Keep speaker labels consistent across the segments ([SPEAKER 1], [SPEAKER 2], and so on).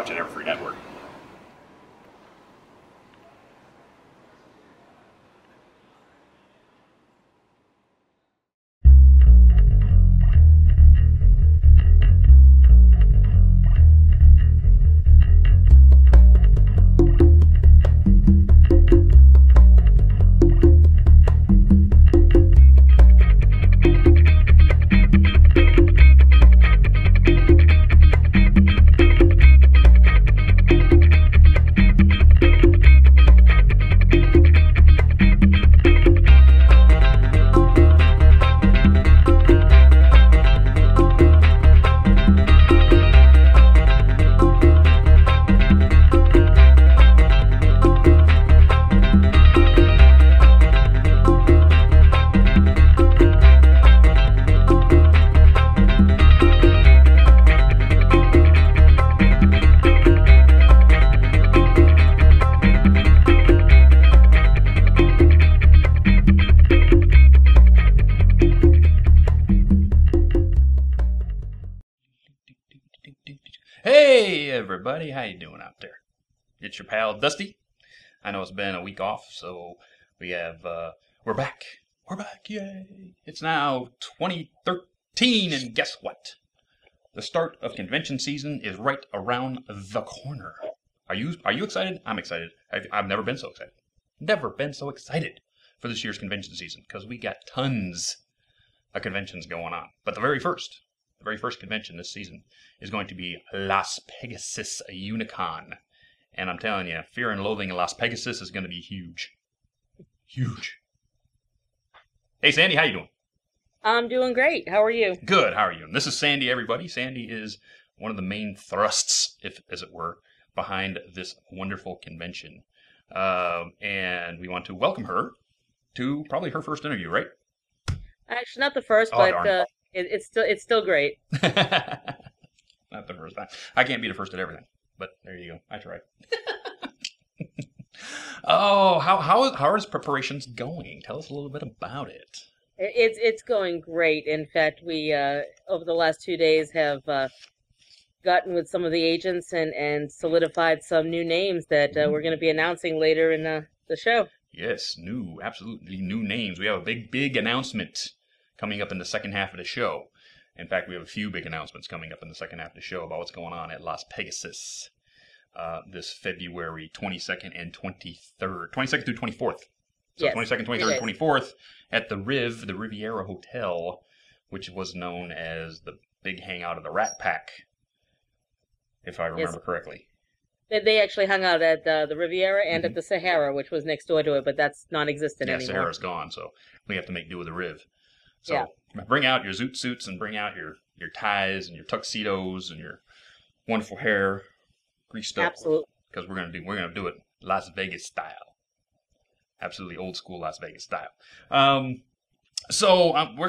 [SPEAKER 1] watching Everfree Network. Hey everybody, how you doing out there? It's your pal Dusty. I know it's been a week off, so we're back. We're back, yay! It's now 2013, and guess what? The start of convention season is right around the corner. Are you excited? I'm excited. I've never been so excited. Never been so excited for this year's convention season, because we got tons of conventions going on. But the very first convention this season is going to be Las Pegasus Unicon. And I'm telling you, Fear and Loathing in Las Pegasus is going to be huge. Huge. Hey, Sandy, how you doing?
[SPEAKER 2] I'm doing great. How are you?
[SPEAKER 1] Good, how are you? And this is Sandy, everybody. Sandy is one of the main thrusts, as it were, behind this wonderful convention. And we want to welcome her to probably her first interview, right?
[SPEAKER 2] Actually, not the first,
[SPEAKER 1] Oh,
[SPEAKER 2] but it's still great.
[SPEAKER 1] Not the first time. I can't be the first at everything, but there you go. I tried. Oh, how is preparations going? Tell us a little bit about it.
[SPEAKER 2] It's going great. In fact, we over the last 2 days have gotten with some of the agents and solidified some new names that we're going to be announcing later in the show.
[SPEAKER 1] Yes, absolutely new names. We have a big announcement coming up in the second half of the show. In fact, we have a few big announcements coming up in the second half of the show about what's going on at Las Pegasus this February 22nd and 23rd. 22nd through 24th. So yes, 22nd, 23rd, 24th at the Riviera Hotel, which was known as the big hangout of the Rat Pack, if I remember correctly.
[SPEAKER 2] They actually hung out at the Riviera and at the Sahara, which was next door to it, but that's non-existent anymore.
[SPEAKER 1] Yeah, Sahara's gone, so we have to make do with the Riv. So bring out your zoot suits and bring out your ties and your tuxedos and your wonderful hair greased up.
[SPEAKER 2] Absolutely.
[SPEAKER 1] Because we're gonna do it Las Vegas style. Absolutely old school Las Vegas style. We'll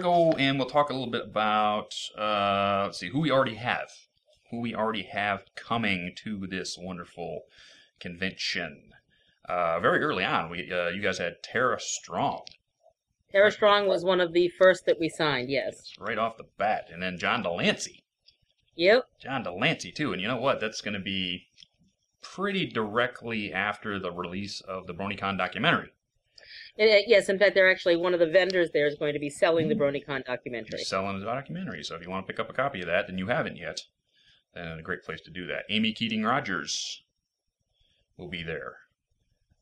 [SPEAKER 1] go and we'll talk a little bit about let's see who we already have coming to this wonderful convention. Very early on, you guys had Tara Strong.
[SPEAKER 2] Tara Strong was one of the first that we signed, yes.
[SPEAKER 1] Right off the bat. And then John Delancey.
[SPEAKER 2] Yep.
[SPEAKER 1] John Delancey, too. And you know what? That's going to be pretty directly after the release of the BronyCon documentary.
[SPEAKER 2] Yes, in fact, they're actually one of the vendors there is going to be selling the BronyCon documentary.
[SPEAKER 1] They're selling the documentary. So if you want to pick up a copy of that, and you haven't yet, then a great place to do that. Amy Keating-Rogers will be there.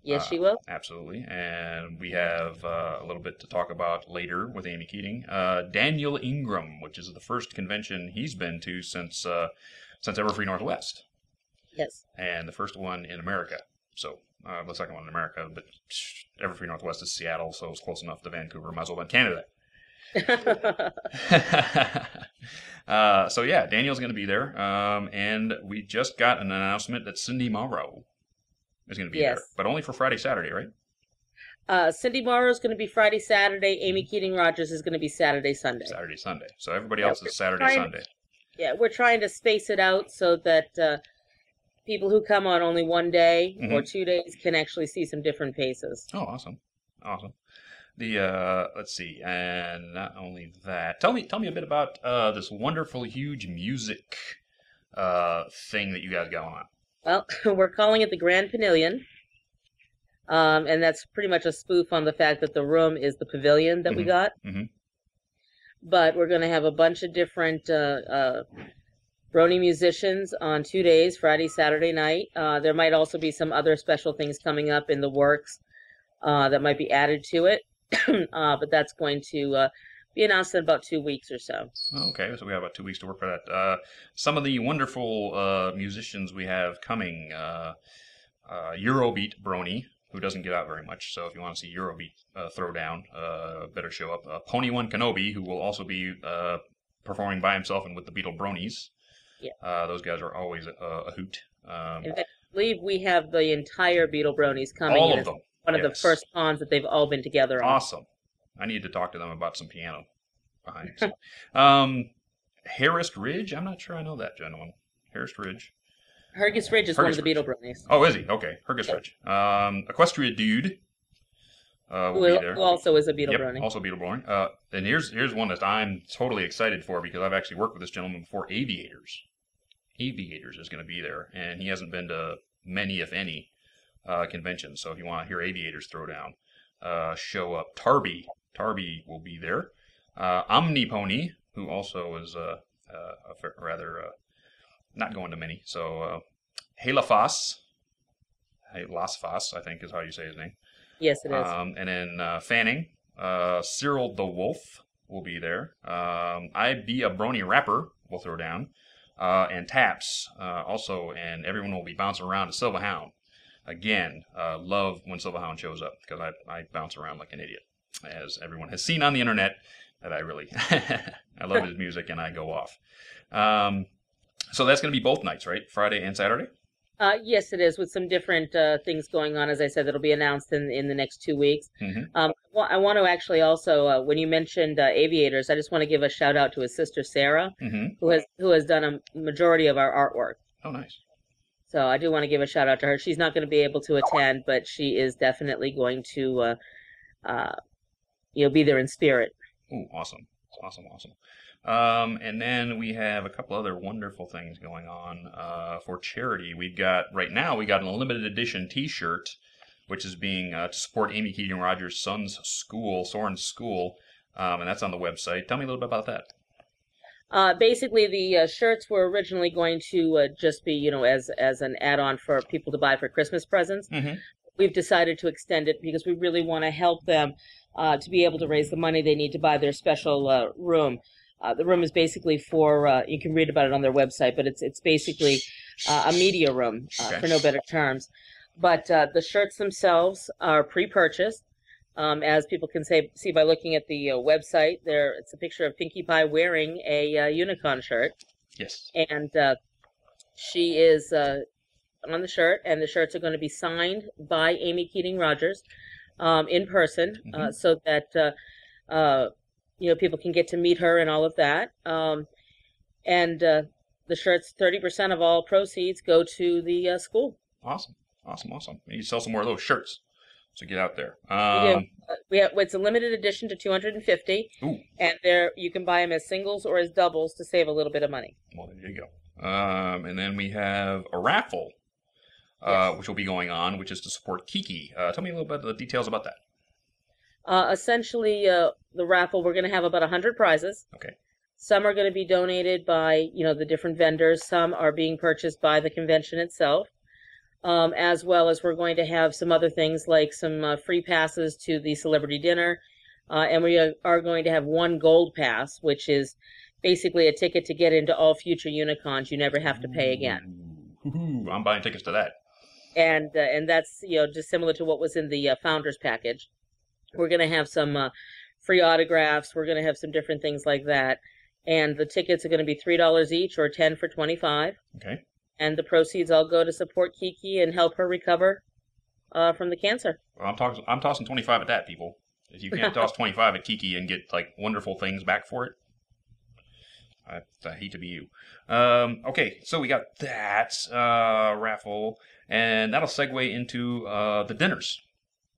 [SPEAKER 2] Yes, she will.
[SPEAKER 1] Absolutely. And we have a little bit to talk about later with Amy Keating. Daniel Ingram, which is the first convention he's been to since Everfree Northwest.
[SPEAKER 2] Yes.
[SPEAKER 1] And the first one in America. So, the second one in America, but Everfree Northwest is Seattle, so it's close enough to Vancouver. Might as well be Canada. So yeah, Daniel's going to be there. And we just got an announcement that Cindy Morrow is going to be there, but only for Friday, Saturday, right?
[SPEAKER 2] Cindy Morrow is going to be Friday, Saturday. Amy Keating-Rogers is going to be Saturday, Sunday.
[SPEAKER 1] Saturday, Sunday. So everybody else is Saturday, Sunday.
[SPEAKER 2] Yeah, we're trying to space it out so that people who come on only one day or 2 days can actually see some different faces.
[SPEAKER 1] Oh, awesome. Let's see, and not only that, tell me a bit about this wonderful, huge music thing that you guys got on.
[SPEAKER 2] Well, we're calling it the Grand Pavilion, and that's pretty much a spoof on the fact that the room is the pavilion that we got. But we're going to have a bunch of different Brony musicians on 2 days, Friday, Saturday night. There might also be some other special things coming up in the works that might be added to it, but that's going to be announced in about 2 weeks or so.
[SPEAKER 1] Okay, so we have about 2 weeks to work for that. Some of the wonderful musicians we have coming, Eurobeat Brony, who doesn't get out very much, so if you want to see Eurobeat Throwdown, better show up. Pony One Kenobi, who will also be performing by himself and with the Beetle Bronies. Yeah. Those guys are always a hoot.
[SPEAKER 2] In fact, I believe we have the entire Beetle Bronies coming.
[SPEAKER 1] All of them.
[SPEAKER 2] One of the first cons that they've all been together on.
[SPEAKER 1] Awesome. I need to talk to them about some piano behind. Harris Ridge? I'm not sure I know that gentleman. Harris Ridge.
[SPEAKER 2] Hergus Ridge is one of the Beetle Bronies.
[SPEAKER 1] Oh, is he? Okay. Hergus Ridge. Equestria Dude.
[SPEAKER 2] Who also is a Beetle Brony.
[SPEAKER 1] Also Beetle Brony. And here's one that I'm totally excited for because I've actually worked with this gentleman before. Aviators. Aviators is going to be there, and he hasn't been to many, if any, conventions. So if you want to hear Aviators throw down, show up. Tarby will be there. Omnipony, who also is rather not going to many. So Halafas, Lasfas, I think is how you say his name.
[SPEAKER 2] Yes, it is.
[SPEAKER 1] And then Fanning, Cyril the Wolf will be there. I Be a Brony Rapper will throw down. And Taps also, and everyone will be bouncing around to Silver Hound. Again, love when Silver Hound shows up because I bounce around like an idiot, as everyone has seen on the internet. That I really, I love his music and I go off. So that's going to be both nights, right? Friday and Saturday?
[SPEAKER 2] Yes, it is, with some different things going on. As I said, that'll be announced in the next 2 weeks. Well, I want to actually also, when you mentioned Aviators, I just want to give a shout out to his sister Sarah, who has done a majority of our artwork.
[SPEAKER 1] Oh, nice.
[SPEAKER 2] So I do want to give a shout out to her. She's not going to be able to attend, but she is definitely going to, be there in spirit.
[SPEAKER 1] Ooh, awesome. And then we have a couple other wonderful things going on for charity. Right now we got an limited edition T-shirt, which is being to support Amy Keating Rogers' son's school, Soren's school, and that's on the website. Tell me a little bit about that.
[SPEAKER 2] Basically, the shirts were originally going to just be, as an add-on for people to buy for Christmas presents. We've decided to extend it because we really want to help them to be able to raise the money they need to buy their special room. The room is basically for, you can read about it on their website, but it's basically a media room, for no better terms. But the shirts themselves are pre-purchased. As people can see by looking at the website, it's a picture of Pinkie Pie wearing a Unicon shirt.
[SPEAKER 1] Yes.
[SPEAKER 2] And she is on the shirt, and the shirts are going to be signed by Amy Keating Rogers in person, so that people can get to meet her and all of that. And the shirts, 30% of all proceeds go to the school.
[SPEAKER 1] Awesome. You need to sell some more of those shirts. So get out there.
[SPEAKER 2] It's a limited edition to 250.
[SPEAKER 1] Ooh.
[SPEAKER 2] And you can buy them as singles or as doubles to save a little bit of money.
[SPEAKER 1] Well, there you go. And then we have a raffle, which will be going on, which is to support Kiki. Tell me a little bit of the details about that.
[SPEAKER 2] Essentially, the raffle, we're going to have about 100 prizes.
[SPEAKER 1] Okay.
[SPEAKER 2] Some are going to be donated by, the different vendors. Some are being purchased by the convention itself. As well as we're going to have some other things like some free passes to the celebrity dinner. And we are going to have one gold pass, which is basically a ticket to get into all future Unicons. You never have to pay again.
[SPEAKER 1] Ooh, I'm buying tickets to that.
[SPEAKER 2] And that's, just similar to what was in the Founders Package. We're going to have some free autographs. We're going to have some different things like that. And the tickets are going to be $3 each or 10 for $25.
[SPEAKER 1] Okay.
[SPEAKER 2] And the proceeds all go to support Kiki and help her recover from the cancer.
[SPEAKER 1] Well, I'm tossing 25 at that, people. If you can't toss 25 at Kiki and get like wonderful things back for it, I hate to be you. Okay, so we got that raffle, and that'll segue into the dinners,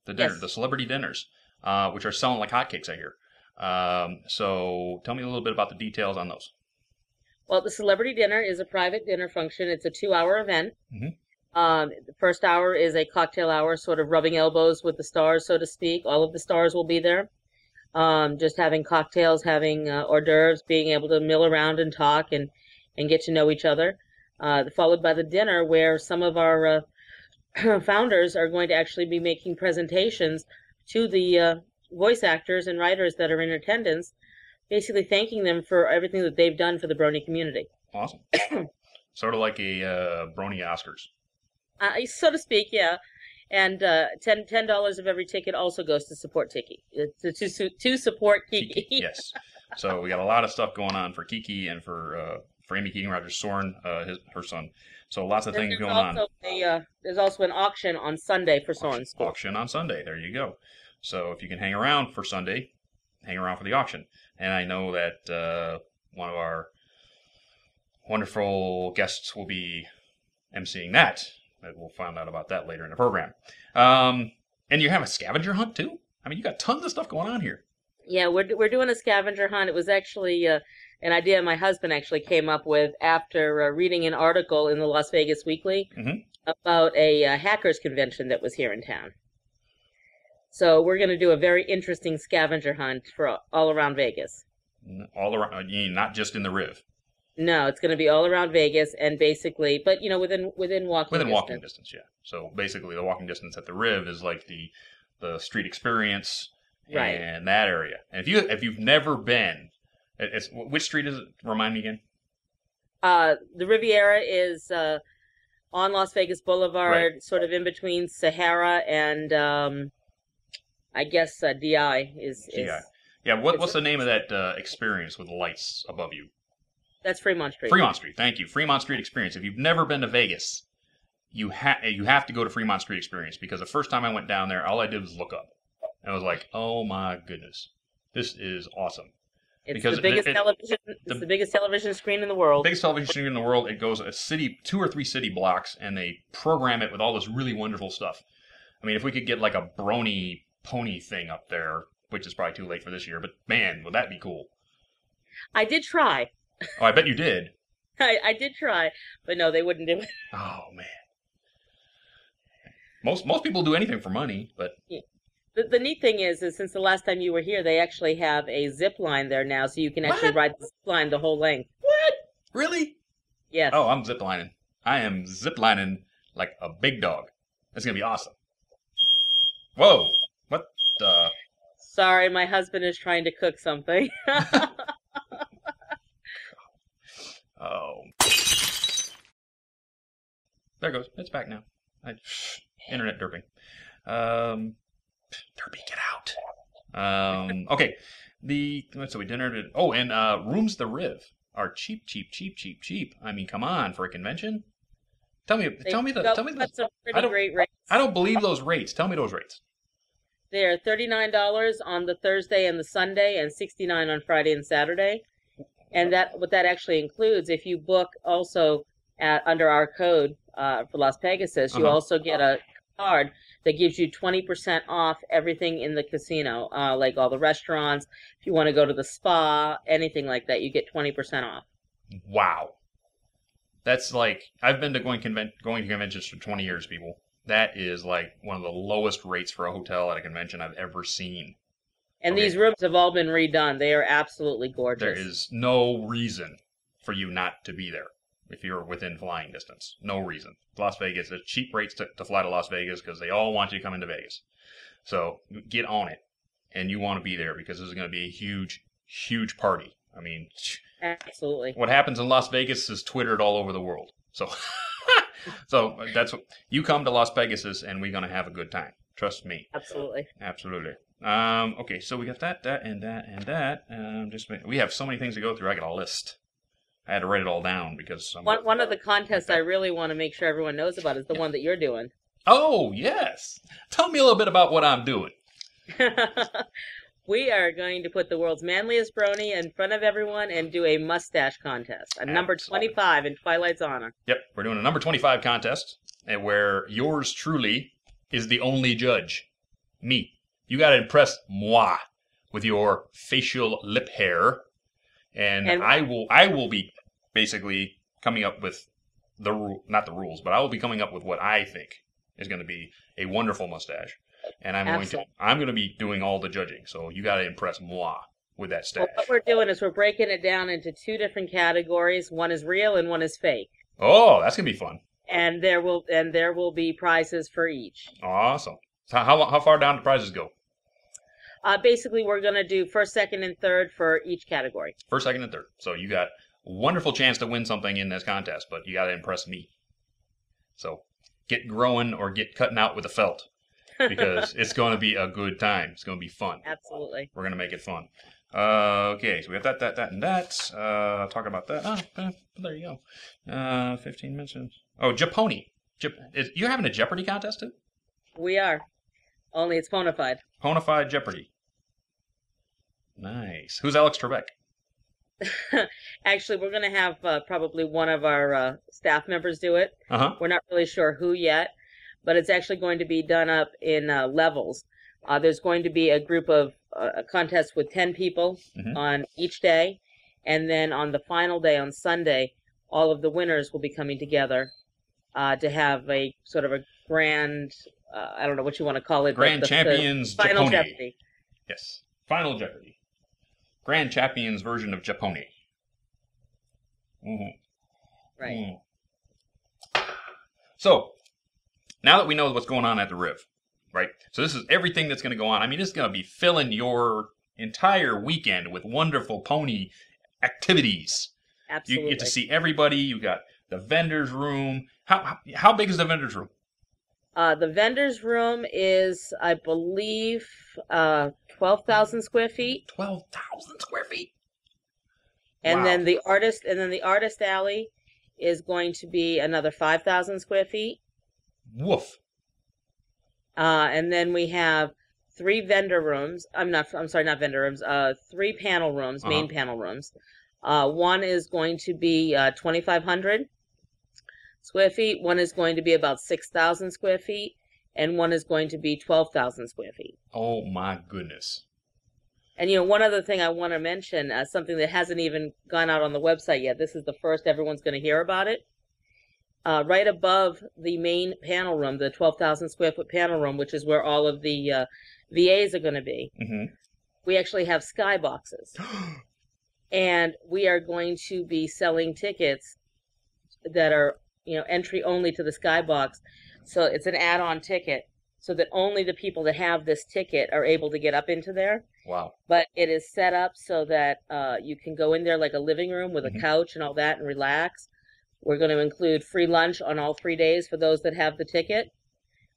[SPEAKER 1] the celebrity dinners, which are selling like hotcakes, I hear. So tell me a little bit about the details on those.
[SPEAKER 2] Well, the celebrity dinner is a private dinner function. It's a 2-hour event. The first hour is a cocktail hour, sort of rubbing elbows with the stars, so to speak. All of the stars will be there. Just having cocktails, having hors d'oeuvres, being able to mill around and talk and get to know each other. Followed by the dinner, where some of our founders are going to actually be making presentations to the voice actors and writers that are in attendance, basically thanking them for everything that they've done for the Brony community.
[SPEAKER 1] Awesome. Sort of like a Brony Oscars.
[SPEAKER 2] So to speak, yeah. And $10 of every ticket also goes to support Tiki, to support Kiki.
[SPEAKER 1] Yes. So we got a lot of stuff going on for Kiki and for Amy Keegan Rogers Soren, her son. So lots of things going on.
[SPEAKER 2] There's also an auction on Sunday for Soren's school.
[SPEAKER 1] Auction on Sunday. There you go. So if you can hang around for Sunday, hang around for the auction. And I know that one of our wonderful guests will be emceeing that. We'll find out about that later in the program. And you have a scavenger hunt too? I mean, you got tons of stuff going on here.
[SPEAKER 2] Yeah, we're doing a scavenger hunt. It was actually an idea my husband actually came up with after reading an article in the Las Vegas Weekly about a hackers convention that was here in town. So we're going to do a very interesting scavenger hunt for all around Vegas.
[SPEAKER 1] All around, not just in the Riv.
[SPEAKER 2] No, it's going to be all around Vegas and basically, but within walking
[SPEAKER 1] distance, yeah. So basically, the walking distance at the Riv is like the street experience and that area. And if you've never been, which street is it? Remind me again.
[SPEAKER 2] The Riviera is on Las Vegas Boulevard, sort of in between Sahara and I guess DI is.
[SPEAKER 1] Yeah. What's the name of that experience with the lights above you?
[SPEAKER 2] That's Fremont Street.
[SPEAKER 1] Fremont Street, thank you. Fremont Street Experience. If you've never been to Vegas, you have to go to Fremont Street Experience, because the first time I went down there, all I did was look up. And I was like, oh my goodness, this is awesome.
[SPEAKER 2] It's the biggest television. It's the biggest television screen in the world.
[SPEAKER 1] Biggest television screen in the world. It goes two or three city blocks, and they program it with all this really wonderful stuff. I mean, if we could get like a Brony pony thing up there, which is probably too late for this year, but man, would that be cool.
[SPEAKER 2] I did try.
[SPEAKER 1] Oh, I bet you did.
[SPEAKER 2] I did try, but no, they wouldn't do it.
[SPEAKER 1] Oh man, most people do anything for money, but
[SPEAKER 2] yeah. The neat thing is since the last time you were here, they actually have a zip line there now, so you can actually ride the zip line the whole length.
[SPEAKER 1] What? Really?
[SPEAKER 2] Yes.
[SPEAKER 1] Oh, I'm zip lining. I am zip lining like a big dog. That's gonna be awesome. Whoa! What the?
[SPEAKER 2] Sorry, my husband is trying to cook something.
[SPEAKER 1] Oh. There it goes. It's back now. Internet derping. Derpy, get out. Okay. So we dinner. And rooms the Riv are cheap. I mean, come on, for a convention. Tell me the.
[SPEAKER 2] Great rates.
[SPEAKER 1] I don't believe those rates. Tell me those rates.
[SPEAKER 2] They are $39 on the Thursday and the Sunday, and $69 on Friday and Saturday. And what that actually includes, if you book also under our code for Las Pegasus, you also get a card that gives you 20% off everything in the casino, like all the restaurants. If you want to go to the spa, anything like that, you get 20% off.
[SPEAKER 1] Wow. That's like, I've been to going to conventions for 20 years, people. That is like one of the lowest rates for a hotel at a convention I've ever seen.
[SPEAKER 2] And these rooms have all been redone. They are absolutely gorgeous.
[SPEAKER 1] There is no reason for you not to be there if you're within flying distance. No reason. Las Vegas, there's cheap rates to fly to Las Vegas because they all want you to come into Vegas. So get on it. And you want to be there because this is going to be a huge, huge party. I mean,
[SPEAKER 2] absolutely.
[SPEAKER 1] What happens in Las Vegas is twittered all over the world. So, so that's what you come to Las Pegasus and we're going to have a good time. Trust me.
[SPEAKER 2] Absolutely.
[SPEAKER 1] Absolutely. Okay, so we got that, and that. We have so many things to go through. I got a list. I had to write it all down because
[SPEAKER 2] one of the contests I really want to make sure everyone knows about is the one that you're doing.
[SPEAKER 1] Oh yes, tell me a little bit about what I'm doing.
[SPEAKER 2] We are going to put the world's manliest brony in front of everyone and do a mustache contest. Number 25 in Twilight's honor.
[SPEAKER 1] Yep, we're doing a number 25 contest, and where yours truly is the only judge, me. You got to impress moi with your facial lip hair, and I will be basically coming up with not the rules, but I will be coming up with what I think is going to be a wonderful mustache, and I'm going to be doing all the judging. So you got to impress moi with that stash.
[SPEAKER 2] Well, what we're doing is we're breaking it down into 2 different categories. One is real and one is fake.
[SPEAKER 1] Oh, that's going to be fun.
[SPEAKER 2] And there will be prizes for each.
[SPEAKER 1] Awesome. So how far down do prizes go?
[SPEAKER 2] Basically, we're going to do first, second, and third for each category.
[SPEAKER 1] First, second, and third. So you got a wonderful chance to win something in this contest, but you got to impress me. So get growing or get cutting out with a felt, because it's going to be a good time. It's going to be fun.
[SPEAKER 2] Absolutely.
[SPEAKER 1] We're going to make it fun. Okay, so we have that, and that. Talk about that. There you go. 15 minutes. Oh, Japoni. You're having a Jeopardy contest too?
[SPEAKER 2] We are. Only it's Ponified.
[SPEAKER 1] Ponified Jeopardy. Nice. Who's Alex Trebek?
[SPEAKER 2] Actually, we're going to have probably one of our staff members do it.
[SPEAKER 1] Uh-huh.
[SPEAKER 2] We're not really sure who yet, but it's actually going to be done up in levels. There's going to be a group of a contest with 10 people on each day, and then on the final day on Sunday, all of the winners will be coming together to have a sort of a grand, I don't know what you want to call it.
[SPEAKER 1] Grand Champions
[SPEAKER 2] Final
[SPEAKER 1] Japoni.
[SPEAKER 2] Jeopardy.
[SPEAKER 1] Yes. Final Jeopardy. Grand Champions version of Japoni.
[SPEAKER 2] Right.
[SPEAKER 1] So, now that we know what's going on at the Riv, right? So this is everything that's going to go on. I mean, it's going to be filling your entire weekend with wonderful pony activities.
[SPEAKER 2] Absolutely.
[SPEAKER 1] You get to see everybody. You got the vendor's room. How big is the vendor's room?
[SPEAKER 2] The vendor's room is, I believe, 12,000 square feet.
[SPEAKER 1] 12,000 square feet.
[SPEAKER 2] And
[SPEAKER 1] Wow.
[SPEAKER 2] then the artist alley is going to be another 5,000 square feet.
[SPEAKER 1] Woof.
[SPEAKER 2] And then we have 3 vendor rooms. I'm sorry, not vendor rooms. 3 panel rooms, main panel rooms. One is going to be 2,500 square feet. One is going to be about 6,000 square feet, and one is going to be 12,000 square feet.
[SPEAKER 1] Oh my goodness.
[SPEAKER 2] And one other thing I want to mention, something that hasn't even gone out on the website yet. This is the first everyone's going to hear about it. Right above the main panel room, the 12,000 square foot panel room, which is where all of the VAs are going to be, we actually have skyboxes. And we are going to be selling tickets that are, entry only to the skybox. So it's an add-on ticket so that only the people that have this ticket are able to get up into there.
[SPEAKER 1] Wow.
[SPEAKER 2] But it is set up so that you can go in there like a living room with a couch and all that and relax. We're going to include free lunch on all 3 days for those that have the ticket.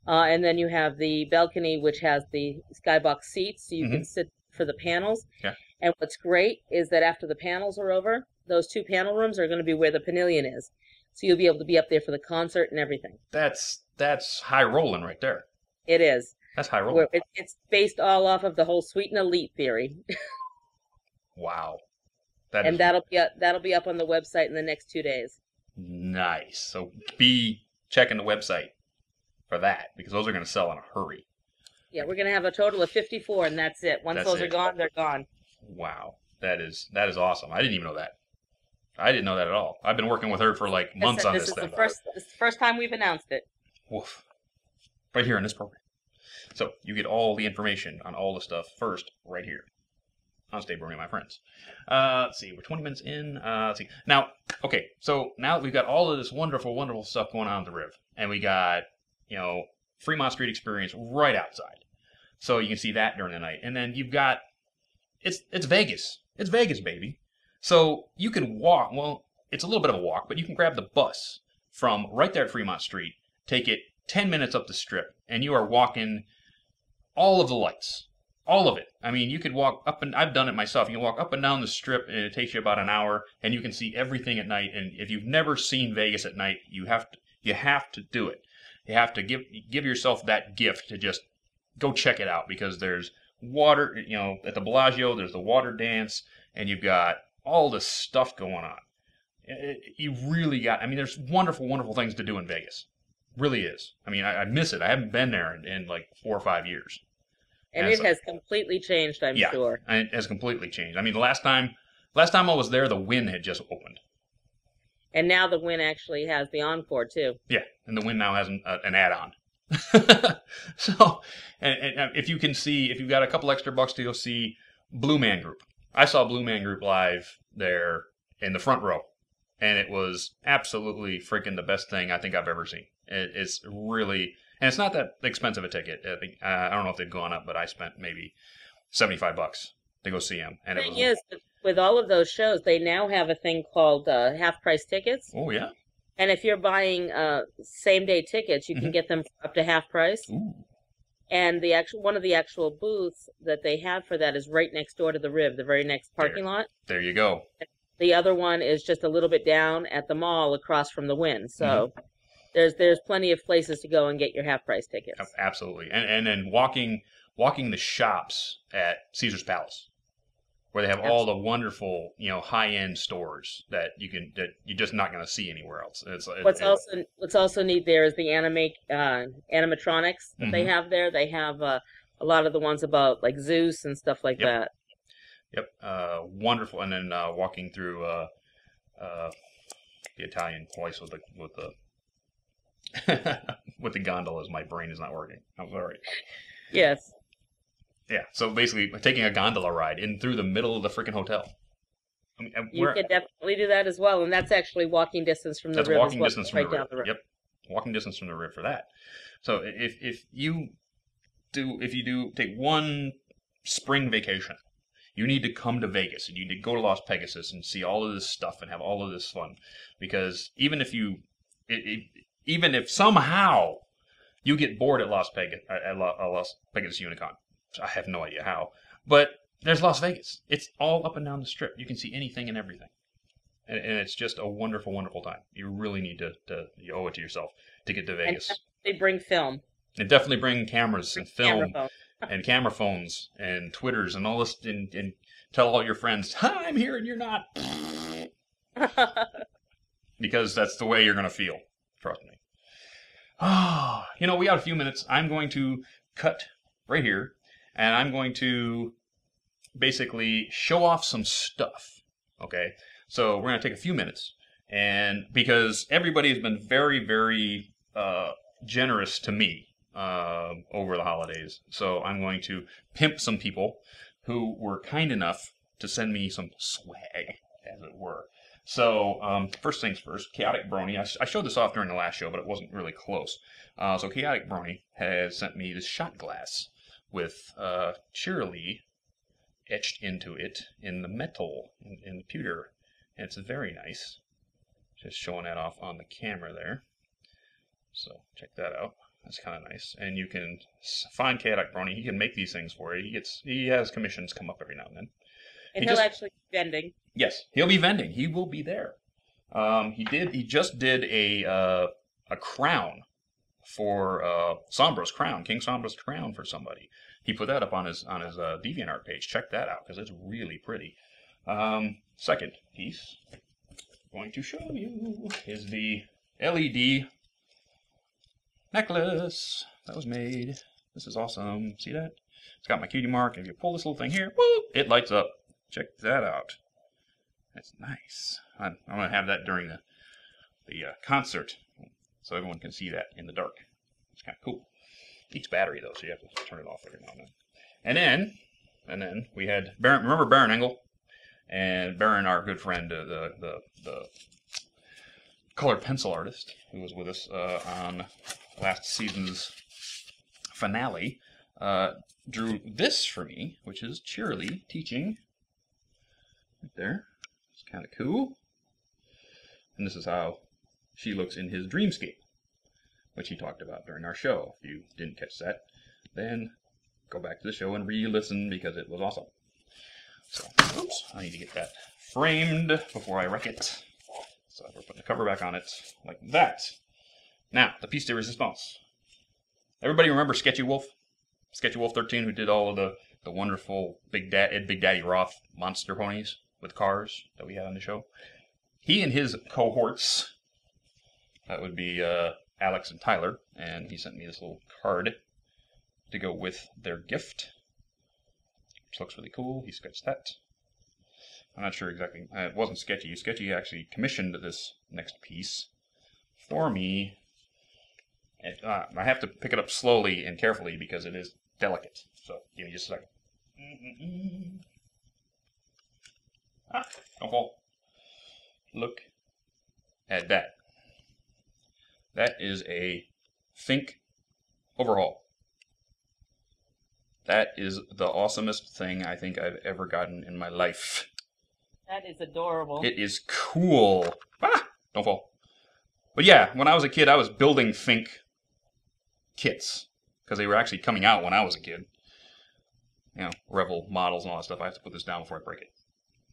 [SPEAKER 2] And then you have the balcony, which has the skybox seats, so you can sit for the panels.
[SPEAKER 1] Yeah.
[SPEAKER 2] And what's great is that after the panels are over, those 2 panel rooms are going to be where the pavilion is. So you'll be able to be up there for the concert and everything.
[SPEAKER 1] That's high rolling right there.
[SPEAKER 2] It is.
[SPEAKER 1] That's high rolling.
[SPEAKER 2] It's based all off of the whole sweet and elite theory.
[SPEAKER 1] Wow.
[SPEAKER 2] That'll be up on the website in the next 2 days.
[SPEAKER 1] Nice. So be checking the website for that, because those are going to sell in a hurry.
[SPEAKER 2] Yeah, we're going to have a total of 54, and that's it. Once those are gone, they're gone.
[SPEAKER 1] Wow. That is awesome. I didn't even know that. I didn't know that at all. I've been working with her for like months on this thing.
[SPEAKER 2] This is the first time we've announced it.
[SPEAKER 1] Woof. Right here in this program. So you get all the information on all the stuff first right here on Stay Brony, my friends. Let's see. We're 20 minutes in. Let's see. Now, okay. So now that we've got all of this wonderful, wonderful stuff going on at the Riv, and we got, Fremont Street Experience right outside. So you can see that during the night. And then you've got, it's Vegas. It's Vegas, baby. So you can walk, well, it's a little bit of a walk, but you can grab the bus from right there at Fremont Street, take it 10 minutes up the strip, and you are walking all of the lights. All of it. I mean, you could walk up, and I've done it myself. You can walk up and down the strip, and it takes you about an hour, and you can see everything at night. And if you've never seen Vegas at night, you have to do it. You have to give yourself that gift to just go check it out, because there's water, at the Bellagio, there's the water dance, and you've got all this stuff going on. You really got, there's wonderful, wonderful things to do in Vegas. Really is. I miss it. I haven't been there in like 4 or 5 years.
[SPEAKER 2] And it has completely changed, I'm sure.
[SPEAKER 1] And it has completely changed. The last time I was there, the Wynn had just opened.
[SPEAKER 2] And now the Win actually has the Encore too.
[SPEAKER 1] Yeah, and the Win now has an add-on. So, and if you can see, if you've got a couple extra bucks to go see Blue Man Group. I saw Blue Man Group live there in the front row, and it was absolutely freaking the best thing I think I've ever seen. It's really, and it's not that expensive a ticket. I don't know if they've gone up, but I spent maybe $75 to go see him. And
[SPEAKER 2] The thing is, with all of those shows, they now have a thing called half-price tickets.
[SPEAKER 1] Oh yeah.
[SPEAKER 2] And if you're buying same-day tickets, you can get them up to half price.
[SPEAKER 1] Ooh.
[SPEAKER 2] And one of the actual booths that they have for that is right next door to the Rib, the very next parking lot.
[SPEAKER 1] There you go.
[SPEAKER 2] The other one is just a little bit down at the mall across from the Wynn. So there's plenty of places to go and get your half-price tickets.
[SPEAKER 1] Absolutely. And then walking the shops at Caesar's Palace, where they have all the wonderful, high-end stores that you're just not going to see anywhere else.
[SPEAKER 2] What's also neat there is the animatronics that they have there. They have a lot of the ones about like Zeus and stuff like that.
[SPEAKER 1] Yep, wonderful. And then walking through the Italian place with the with the gondolas, my brain is not working. I'm sorry.
[SPEAKER 2] Yes.
[SPEAKER 1] Yeah, so basically taking a gondola ride in through the middle of the freaking hotel. I mean,
[SPEAKER 2] you can definitely do that as well, and that's actually walking distance from the Rib.
[SPEAKER 1] Walking distance from
[SPEAKER 2] right
[SPEAKER 1] the
[SPEAKER 2] down the Rib.
[SPEAKER 1] Yep, walking distance from the Rib for that. So if you take one spring vacation, you need to come to Vegas. You need to go to Las Pegasus and see all of this stuff and have all of this fun, because even if somehow you get bored at Las Pegasus Unicon. I have no idea how, but there's Las Vegas. It's all up and down the strip. You can see anything and everything, and it's just a wonderful, wonderful time. You really need you owe it to yourself to get to Vegas.
[SPEAKER 2] And they bring film.
[SPEAKER 1] And definitely bring cameras and film
[SPEAKER 2] and
[SPEAKER 1] camera phones and Twitters and all this, and tell all your friends, I'm here and you're not, because that's the way you're gonna feel. Trust me. We got a few minutes. I'm going to cut right here. And I'm going to basically show off some stuff, okay? So we're going to take a few minutes, and because everybody has been very, very generous to me over the holidays, so I'm going to pimp some people who were kind enough to send me some swag, as it were. So first things first, Chaotic Brony. I showed this off during the last show, but it wasn't really close. So Chaotic Brony has sent me this shot glass with cheerily etched into it in the metal, in the pewter. And it's very nice. Just showing that off on the camera there. So check that out. That's kind of nice. And you can find Chaotic Brony. He can make these things for you. He has commissions come up every now and then.
[SPEAKER 2] And he'll actually be vending.
[SPEAKER 1] Yes, he'll be vending. He will be there. He just did a crown for Sombra's crown, King Sombra's crown for somebody. He put that up on his DeviantArt page. Check that out because it's really pretty. Second piece I'm going to show you is the LED necklace that was made. This is awesome. See that? It's got my cutie mark. If you pull this little thing here, whoop, it lights up. Check that out. That's nice. I'm going to have that during the concert, so everyone can see that in the dark. It's kind of cool. Eats battery though, so you have to turn it off every now and then. And then we had Baron. Remember Baron Engel? And Baron, our good friend, the colored pencil artist, who was with us on last season's finale, drew this for me, which is Cheerily teaching. Right there. It's kind of cool. And this is how she looks in his dreamscape, which he talked about during our show. If you didn't catch that, then go back to the show and re-listen because it was awesome. So, oops, I need to get that framed before I wreck it. So we're putting the cover back on it like that. Now, the piece de resistance. Everybody remember Sketchy Wolf? Sketchy Wolf 13, who did all of the wonderful Big Daddy Roth monster ponies with cars that we had on the show. He and his cohorts, that would be Alex and Tyler, and he sent me this little card to go with their gift, which looks really cool. He sketched that. I'm not sure exactly. It wasn't Sketchy. Sketchy actually commissioned this next piece for me. And, I have to pick it up slowly and carefully because it is delicate. So give me just a second. Don't fall. Look at that. That is a Fink overhaul. That is the awesomest thing I think I've ever gotten in my life.
[SPEAKER 2] That is adorable.
[SPEAKER 1] It is cool. Don't fall. But yeah, when I was a kid, I was building Fink kits because they were actually coming out when I was a kid. You know, Rebel models and all that stuff. I have to put this down before I break it.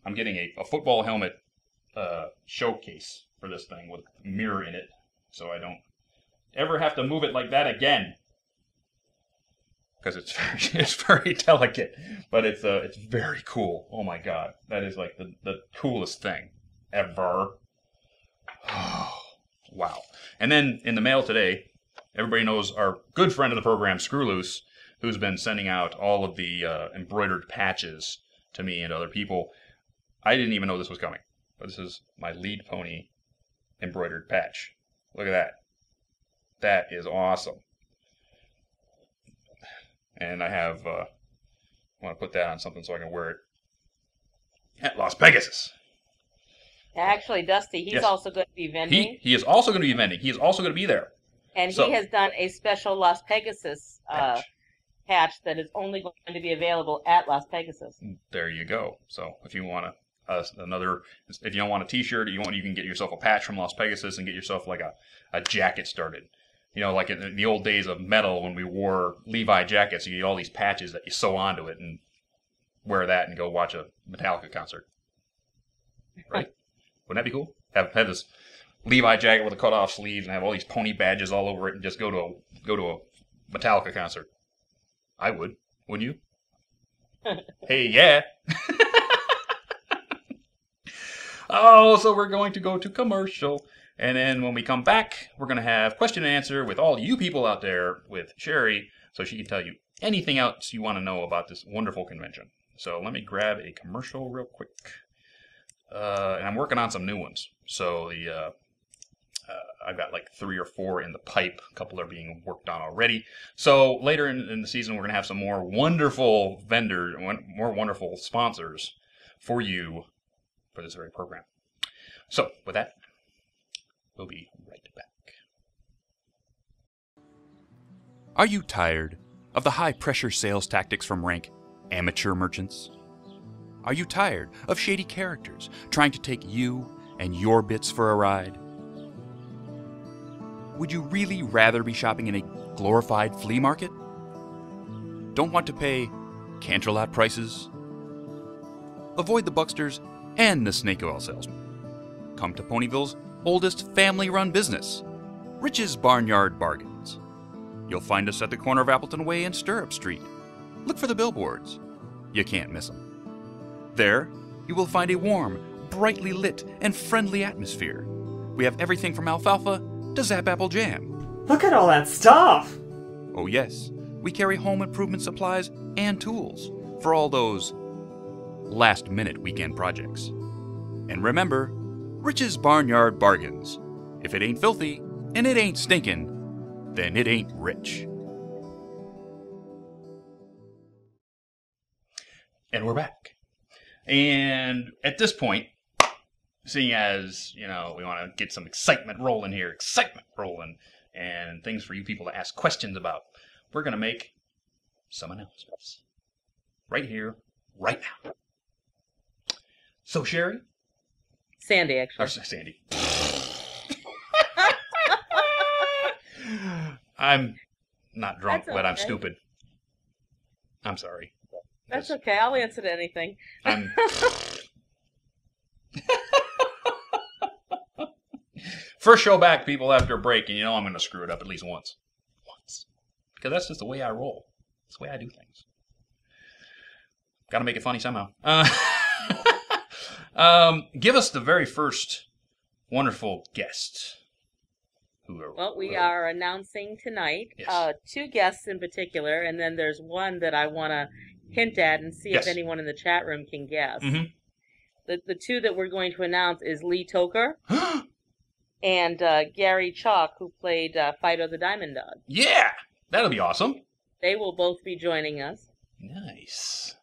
[SPEAKER 1] I'm getting a football helmet showcase for this thing with a mirror in it, so I don't ever have to move it like that again. Because it's very delicate, but it's very cool. Oh my god, that is like the coolest thing ever. Oh, wow. And then in the mail today, everybody knows our good friend of the program, Screw Loose, who's been sending out all of the embroidered patches to me and other people. I didn't even know this was coming, but this is my lead pony embroidered patch. Look at that. That is awesome. And I have, I want to put that on something so I can wear it at Las Pegasus.
[SPEAKER 2] Actually, Dusty, he's also going to be vending.
[SPEAKER 1] He is also going to be vending. He is also going to be there.
[SPEAKER 2] And he has done a special Las Pegasus patch that is only going to be available at Las Pegasus.
[SPEAKER 1] There you go. So if you want if you don't want a T-shirt, you can get yourself a patch from Las Pegasus and get yourself like a jacket started. You know, like in the old days of metal when we wore Levi jackets, you get all these patches that you sew onto it and wear that and go watch a Metallica concert. Right? Wouldn't that be cool? Have this Levi jacket with a cut-off sleeves and have all these pony badges all over it and just go to a Metallica concert. I would. Wouldn't you? Hey, yeah. Oh, so we're going to go to commercial. And then when we come back, we're going to have question and answer with all you people out there with Sherry, so she can tell you anything else you want to know about this wonderful convention. So let me grab a commercial real quick. And I'm working on some new ones. So I've got like 3 or 4 in the pipe. A couple are being worked on already. So later in the season, we're going to have some more wonderful vendors, more wonderful sponsors for you for this very program. So with that, we'll be right back.
[SPEAKER 3] Are you tired of the high-pressure sales tactics from rank amateur merchants? Are you tired of shady characters trying to take you and your bits for a ride? Would you really rather be shopping in a glorified flea market? Don't want to pay Canterlot prices? Avoid the bucksters and the snake oil salesman. Come to Ponyville's oldest family-run business, Rich's Barnyard Bargains. You'll find us at the corner of Appleton Way and Stirrup Street. Look for the billboards. You can't miss them. There, you will find a warm, brightly lit, and friendly atmosphere. We have everything from alfalfa to Zap Apple Jam.
[SPEAKER 4] Look at all that stuff!
[SPEAKER 3] Oh yes, we carry home improvement supplies and tools for all those last-minute weekend projects. And remember, Rich's Barnyard Bargains. If it ain't filthy and it ain't stinking, then it ain't rich.
[SPEAKER 1] And we're back. And at this point, seeing as, you know, we want to get some excitement rolling, and things for you people to ask questions about, we're going to make some announcements. Right here, right now. So, Sherry?
[SPEAKER 2] Sandy, actually.
[SPEAKER 1] Or Sandy. I'm not drunk, but I'm stupid. I'm sorry.
[SPEAKER 2] That's okay. I'll answer to anything.
[SPEAKER 1] First show back, people, after a break, and you know I'm going to screw it up at least once. Because that's just the way I roll. That's the way I do things. Got to make it funny somehow. Give us the very first wonderful guest.
[SPEAKER 2] Well, we are announcing tonight
[SPEAKER 1] Yes.
[SPEAKER 2] 2 guests in particular, and then there's one that I want to hint at and see
[SPEAKER 1] Yes.
[SPEAKER 2] if anyone in the chat room can guess.
[SPEAKER 1] Mm-hmm.
[SPEAKER 2] The two that we're going to announce is Lee Toker and Gary Chalk, who played Fido the Diamond Dog.
[SPEAKER 1] Yeah, that'll be awesome.
[SPEAKER 2] They will both be joining us.
[SPEAKER 1] Nice.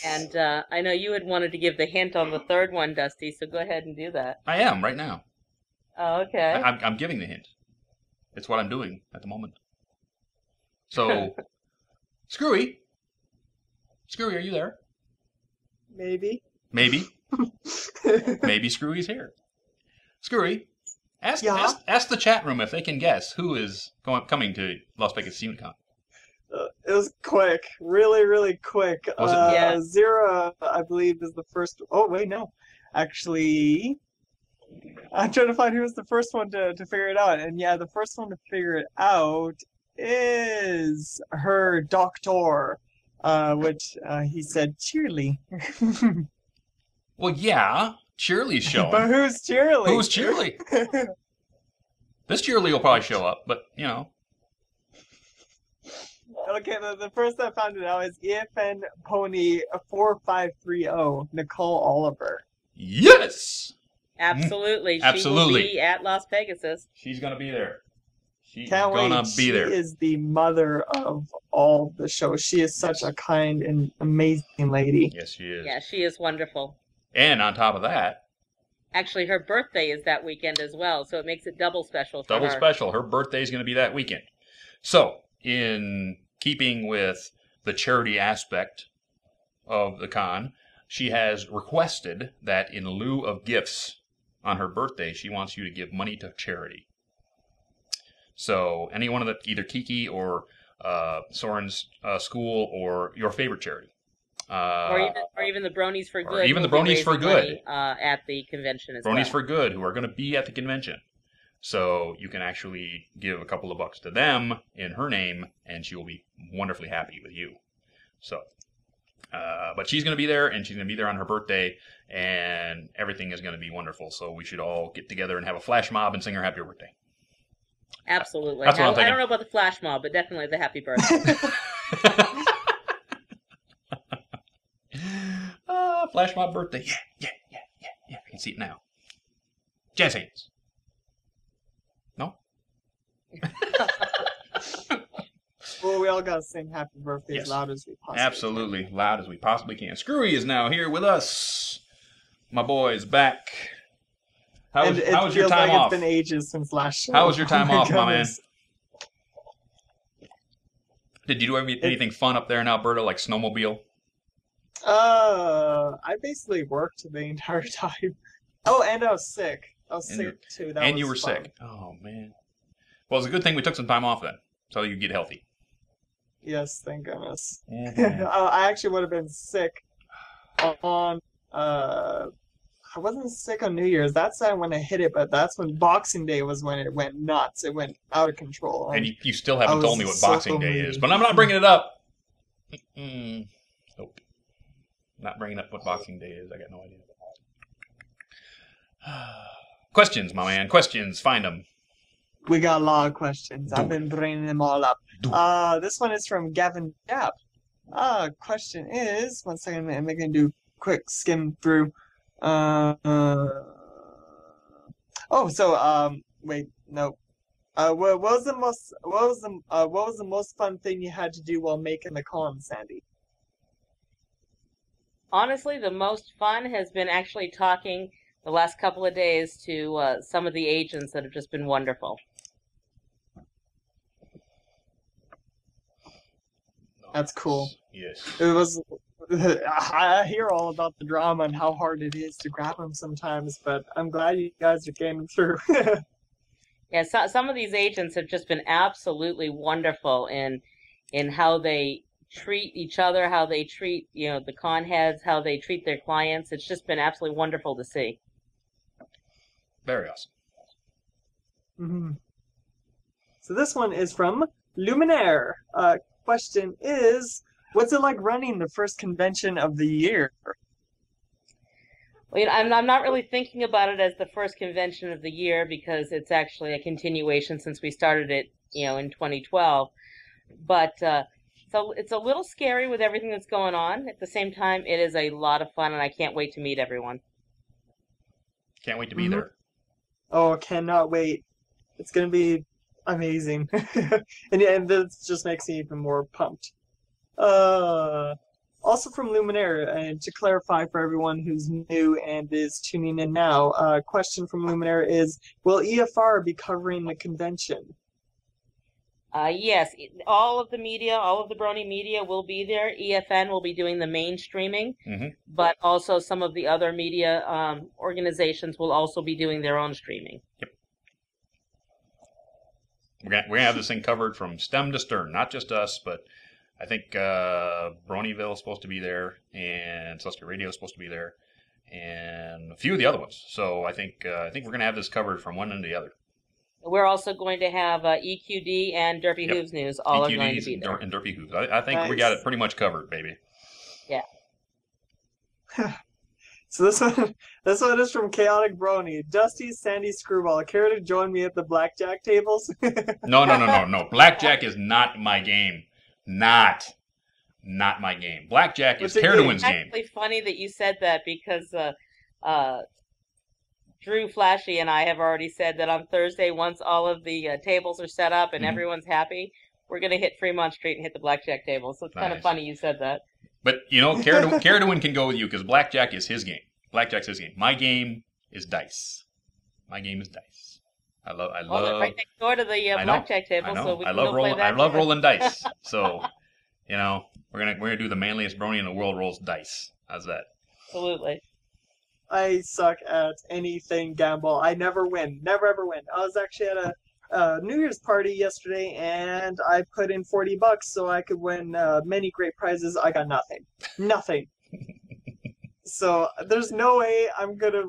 [SPEAKER 2] And I know you had wanted to give the hint on the third one, Dusty, so go ahead and do that.
[SPEAKER 1] I am right now.
[SPEAKER 2] Oh, okay.
[SPEAKER 1] I'm giving the hint. It's what I'm doing at the moment. So, Screwy, are you there?
[SPEAKER 4] Maybe.
[SPEAKER 1] Maybe Screwy's here. Screwy, ask the chat room if they can guess who is coming to Las Pegasus Unicon.
[SPEAKER 4] It was quick, really, really quick.
[SPEAKER 1] Was it?
[SPEAKER 2] Yeah.
[SPEAKER 4] Zira, I believe, is the first. Oh wait, no, actually, I'm trying to find who was the first one to figure it out. And yeah, the first one to figure it out is her doctor, which he said Cheerly.
[SPEAKER 1] Well, yeah, Cheerly's showing.
[SPEAKER 4] But who's Cheerly?
[SPEAKER 1] Who's Cheerly? This Cheerly will probably show up, but you know.
[SPEAKER 4] Okay, the first I found it out is EFN Pony 4530, Nicole Oliver.
[SPEAKER 1] Yes!
[SPEAKER 2] Absolutely.
[SPEAKER 1] Absolutely.
[SPEAKER 2] She will be at Las Pegasus.
[SPEAKER 1] She's going to be there. She's
[SPEAKER 4] Can't
[SPEAKER 1] going
[SPEAKER 4] wait.
[SPEAKER 1] to be there.
[SPEAKER 4] She is the mother of all the shows. She is such a kind and amazing lady.
[SPEAKER 1] Yes, she is.
[SPEAKER 2] Yeah, she is wonderful.
[SPEAKER 1] And on top of that,
[SPEAKER 2] Actually, her birthday is that weekend as well, so it makes it double special for
[SPEAKER 1] double
[SPEAKER 2] her.
[SPEAKER 1] special. Her birthday is going to be that weekend. So, in keeping with the charity aspect of the con, she has requested that in lieu of gifts on her birthday, she wants you to give money to charity. So, any one of the, either Kiki or Soren's school or your favorite charity.
[SPEAKER 2] Or even the Bronies for Good.
[SPEAKER 1] Or even the
[SPEAKER 2] will be
[SPEAKER 1] Bronies for
[SPEAKER 2] raising
[SPEAKER 1] Good.
[SPEAKER 2] money, at the convention as well.
[SPEAKER 1] Bronies for Good, who are going to be at the convention. So you can actually give a couple of bucks to them in her name, and she will be wonderfully happy with you. So, but she's going to be there, and she's going to be there on her birthday, and everything is going to be wonderful. So we should all get together and have a flash mob and sing her happy birthday.
[SPEAKER 2] Absolutely.
[SPEAKER 1] That's what I'm
[SPEAKER 2] I
[SPEAKER 1] thinking.
[SPEAKER 2] don't know about the flash mob, but definitely the happy birthday.
[SPEAKER 1] Flash mob birthday. Yeah. I can see it now. Jazz hands. No?
[SPEAKER 4] Well, we all gotta sing happy birthday
[SPEAKER 1] Yes.
[SPEAKER 4] as loud as we possibly
[SPEAKER 1] Absolutely. Loud as we possibly can. Screwy is now here with us. My boy's back. How was your
[SPEAKER 4] feels
[SPEAKER 1] time
[SPEAKER 4] like
[SPEAKER 1] off?
[SPEAKER 4] It's been ages since last show.
[SPEAKER 1] How was your time
[SPEAKER 4] Oh
[SPEAKER 1] off, my man?
[SPEAKER 4] goodness.
[SPEAKER 1] Did you do anything fun up there in Alberta, like snowmobile?
[SPEAKER 4] I basically worked the entire time. Oh, and I was sick. I was
[SPEAKER 1] And
[SPEAKER 4] sick too. That
[SPEAKER 1] And
[SPEAKER 4] was
[SPEAKER 1] you were
[SPEAKER 4] fun.
[SPEAKER 1] sick. Oh, man. Well, it's a good thing we took some time off then, so you get healthy.
[SPEAKER 4] Yes, thank goodness.
[SPEAKER 1] Mhm.
[SPEAKER 4] I actually would have been sick on I wasn't sick on New Year's. That's when I hit it, but that's when Boxing Day was when it went nuts. It went out of control.
[SPEAKER 1] And you still haven't
[SPEAKER 4] I
[SPEAKER 1] told me
[SPEAKER 4] was
[SPEAKER 1] what
[SPEAKER 4] so
[SPEAKER 1] Boxing Day
[SPEAKER 4] hungry.
[SPEAKER 1] is, but I'm not bringing it up. Nope. Not bringing up what Boxing Day is. I got no idea. Questions, my man. Questions. Find them.
[SPEAKER 4] We got a lot of questions. I've
[SPEAKER 1] Do
[SPEAKER 4] been bringing them all up.
[SPEAKER 1] Do
[SPEAKER 4] This one is from Gavin Japp. Question is, one second, I'm going to do a quick skim through. Wait, no. What was the most fun thing you had to do while making the con, Sandy?
[SPEAKER 2] Honestly, the most fun has been actually talking the last couple of days to some of the agents that have just been wonderful.
[SPEAKER 4] That's cool.
[SPEAKER 1] Yes.
[SPEAKER 4] It was. I hear all about the drama and how hard it is to grab them sometimes, but I'm glad you guys are getting through.
[SPEAKER 2] Yeah, some of these agents have just been absolutely wonderful in how they treat each other, how they treat, the con heads, how they treat their clients. It's just been absolutely wonderful to see.
[SPEAKER 1] Very awesome.
[SPEAKER 4] Mm-hmm. So this one is from Luminaire. Question is, what's it like running the first convention of the year?
[SPEAKER 2] Well, I'm not really thinking about it as the first convention of the year because it's actually a continuation since we started it, in 2012. But So it's a little scary with everything that's going on. At the same time, it is a lot of fun, and I can't wait to meet everyone.
[SPEAKER 1] Can't wait to be
[SPEAKER 4] Mhm.
[SPEAKER 1] there.
[SPEAKER 4] Oh, cannot wait. It's gonna be amazing. And this just makes me even more pumped. Also from Luminaire, and to clarify for everyone who's new and is tuning in now, question from Luminaire is, will EFR be covering the convention?
[SPEAKER 2] Yes, all of the media, all of the Brony media will be there. EFN will be doing the main streaming,
[SPEAKER 1] Mhm.
[SPEAKER 2] but also some of the other media organizations will also be doing their own streaming.
[SPEAKER 1] We're gonna have this thing covered from stem to stern, not just us, but I think Bronyville is supposed to be there, and Celestial Radio is supposed to be there, and a few of the other ones. So I think we're gonna have this covered from one end to the other.
[SPEAKER 2] We're also going to have EQD and Derpy
[SPEAKER 1] Yep.
[SPEAKER 2] Hooves News all are going to
[SPEAKER 1] EQDs
[SPEAKER 2] be there.
[SPEAKER 1] and Derpy Hooves. I think we got
[SPEAKER 4] Nice.
[SPEAKER 1] it pretty much covered, baby.
[SPEAKER 2] Yeah.
[SPEAKER 4] So this one is from Chaotic Brony. Dusty, Sandy, Screwball, care to join me at the blackjack tables?
[SPEAKER 1] No. Blackjack is not my game. Not my game. Blackjack is
[SPEAKER 4] What's your
[SPEAKER 1] Carduin's
[SPEAKER 2] It's
[SPEAKER 1] game.
[SPEAKER 2] actually funny that you said that because Drew Flashy and I have already said that on Thursday, once all of the tables are set up and
[SPEAKER 1] Mhm.
[SPEAKER 2] everyone's happy, we're going to hit Fremont Street and hit the blackjack table. So it's kind of
[SPEAKER 1] Nice.
[SPEAKER 2] funny you said that.
[SPEAKER 1] But you know, Carduin can go with you because blackjack is his game. Blackjack's his game. My game is dice. My game is dice. I
[SPEAKER 2] Well, they're
[SPEAKER 1] love.
[SPEAKER 2] right next door to the
[SPEAKER 1] I know,
[SPEAKER 2] blackjack table,
[SPEAKER 1] I know.
[SPEAKER 2] so we
[SPEAKER 1] I
[SPEAKER 2] can
[SPEAKER 1] love
[SPEAKER 2] go play
[SPEAKER 1] rolling. I
[SPEAKER 2] that
[SPEAKER 1] love
[SPEAKER 2] too.
[SPEAKER 1] rolling dice. So, you know, we're gonna do the manliest brony in the world rolls dice. How's that?
[SPEAKER 2] Absolutely.
[SPEAKER 4] I suck at anything gamble. I never win. Never ever win. I was actually at a New Year's party yesterday, and I put in $40 so I could win many great prizes. I got nothing. Nothing. So there's no way I'm gonna.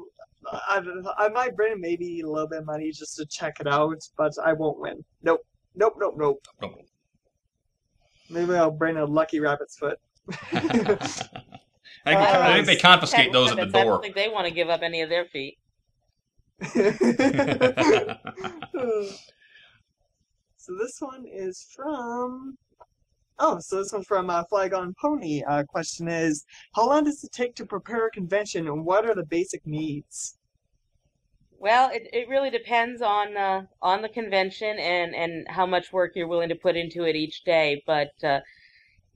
[SPEAKER 4] I might bring in maybe a little bit of money just to check it out, but I won't win. Nope. Nope. Nope. Nope.
[SPEAKER 1] Nope.
[SPEAKER 4] Maybe I'll bring a lucky rabbit's foot.
[SPEAKER 1] I think they confiscate
[SPEAKER 2] Cat
[SPEAKER 1] those at the
[SPEAKER 2] rabbits, I don't
[SPEAKER 1] door.
[SPEAKER 2] think they want to give up any of their feet.
[SPEAKER 4] So this one is from. Oh, so this one's from Flygon Pony. Question is, how long does it take to prepare a convention, and what are the basic needs?
[SPEAKER 2] Well, it really depends on the convention and how much work you're willing to put into it each day. But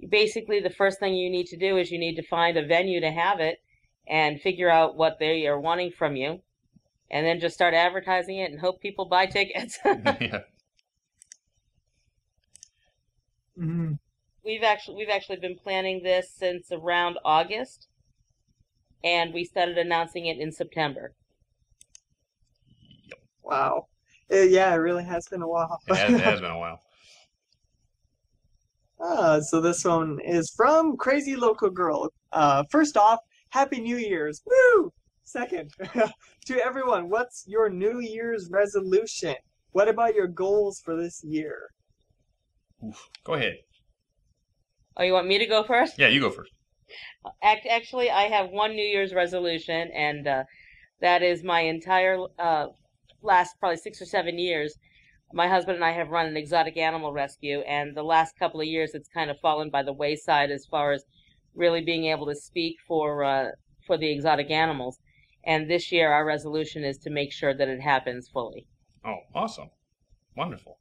[SPEAKER 2] basically, the first thing you need to do is you need to find a venue to have it and figure out what they are wanting from you, and then just start advertising it and hope people buy tickets.
[SPEAKER 1] Yeah.
[SPEAKER 4] Mhm.
[SPEAKER 2] We've actually been planning this since around August, and we started announcing it in September.
[SPEAKER 4] Wow. Yeah, it really has been a while.
[SPEAKER 1] It has been a while.
[SPEAKER 4] So this one is from Crazy Local Girl. First off, Happy New Year's. Woo! Second, to everyone, what's your New Year's resolution? What about your goals for this year?
[SPEAKER 1] Oof. Go ahead.
[SPEAKER 2] Oh, you want me to go first?
[SPEAKER 1] Yeah, you go first.
[SPEAKER 2] Actually, I have one New Year's resolution, and that is my entire last probably 6 or 7 years. My husband and I have run an exotic animal rescue, and the last couple of years it's kind of fallen by the wayside as far as really being able to speak for the exotic animals. And this year our resolution is to make sure that it happens fully.
[SPEAKER 1] Oh, awesome. Wonderful.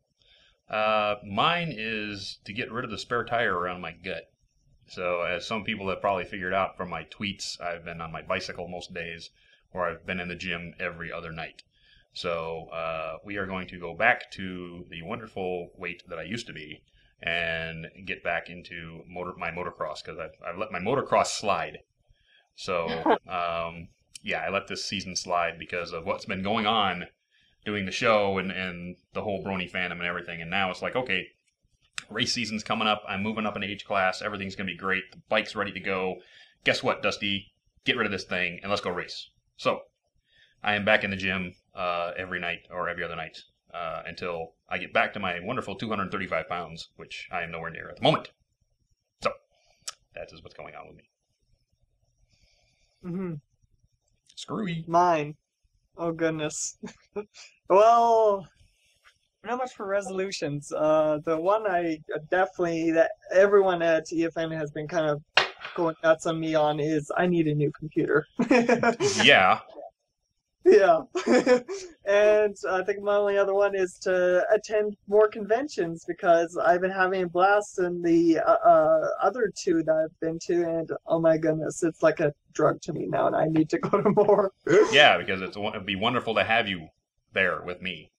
[SPEAKER 1] Mine is to get rid of the spare tire around my gut. So, as some people have probably figured out from my tweets, I've been on my bicycle most days, or I've been in the gym every other night. So, we are going to go back to the wonderful weight that I used to be and get back into my motocross, because I've let my motocross slide. So, yeah, I let this season slide because of what's been going on doing the show and the whole Brony fandom and everything. And now it's like, okay, race season's coming up. I'm moving up in age class. Everything's going to be great. The bike's ready to go. Guess what, Dusty? Get rid of this thing and let's go race. So I am back in the gym every night or every other night until I get back to my wonderful 235 pounds, which I am nowhere near at the moment. So that is what's going on with me.
[SPEAKER 4] Mm-hmm.
[SPEAKER 1] Screwy.
[SPEAKER 4] Mine. Oh, goodness. Well, not much for resolutions. The one I definitely that everyone at EFN has been kind of going nuts on me on is I need a new computer.
[SPEAKER 1] Yeah.
[SPEAKER 4] Yeah. And I think my only other one is to attend more conventions because I've been having a blast in the other two that I've been to, and oh my goodness, it's like a drug to me now, and I need to go to more.
[SPEAKER 1] Yeah, because it'd be wonderful to have you there with me.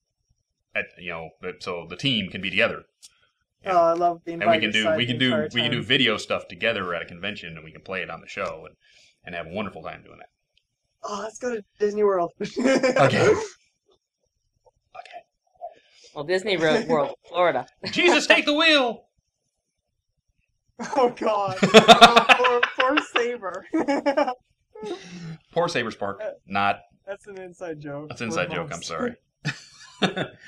[SPEAKER 1] So the team can be together.
[SPEAKER 4] Oh, I love being
[SPEAKER 1] and
[SPEAKER 4] by
[SPEAKER 1] we can
[SPEAKER 4] your side
[SPEAKER 1] we can
[SPEAKER 4] the entire
[SPEAKER 1] do we can do
[SPEAKER 4] time.
[SPEAKER 1] video stuff together at a convention, and we can play it on the show and have a wonderful time doing that.
[SPEAKER 4] Oh, let's go to Disney World.
[SPEAKER 1] Okay.
[SPEAKER 2] Well, Disney World, Florida.
[SPEAKER 1] Jesus, take the wheel.
[SPEAKER 4] Oh God. Oh, poor Saber.
[SPEAKER 1] Poor Saber Spark. Not.
[SPEAKER 4] That's an inside joke.
[SPEAKER 1] That's an inside joke. I'm
[SPEAKER 4] Most.
[SPEAKER 1] sorry.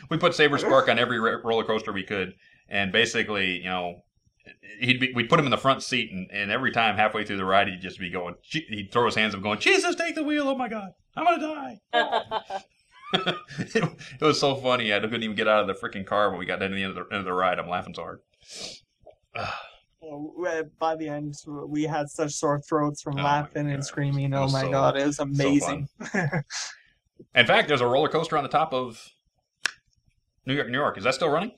[SPEAKER 1] We put Saber Spark on every roller coaster we could, and basically, we'd put him in the front seat, and every time halfway through the ride, he'd just be going. He'd throw his hands up, going, "Jesus, take the wheel! Oh my God, I'm gonna die!" It was so funny. I couldn't even get out of the freaking car when we got to the end of the ride. I'm laughing so hard.
[SPEAKER 4] By the end, we had such sore throats from
[SPEAKER 1] Oh
[SPEAKER 4] laughing
[SPEAKER 1] my
[SPEAKER 4] and
[SPEAKER 1] God.
[SPEAKER 4] screaming.
[SPEAKER 1] It
[SPEAKER 4] Oh
[SPEAKER 1] was
[SPEAKER 4] my
[SPEAKER 1] so-
[SPEAKER 4] God, it was amazing.
[SPEAKER 1] In fact, there's a roller coaster on the top of New York. Is that still running?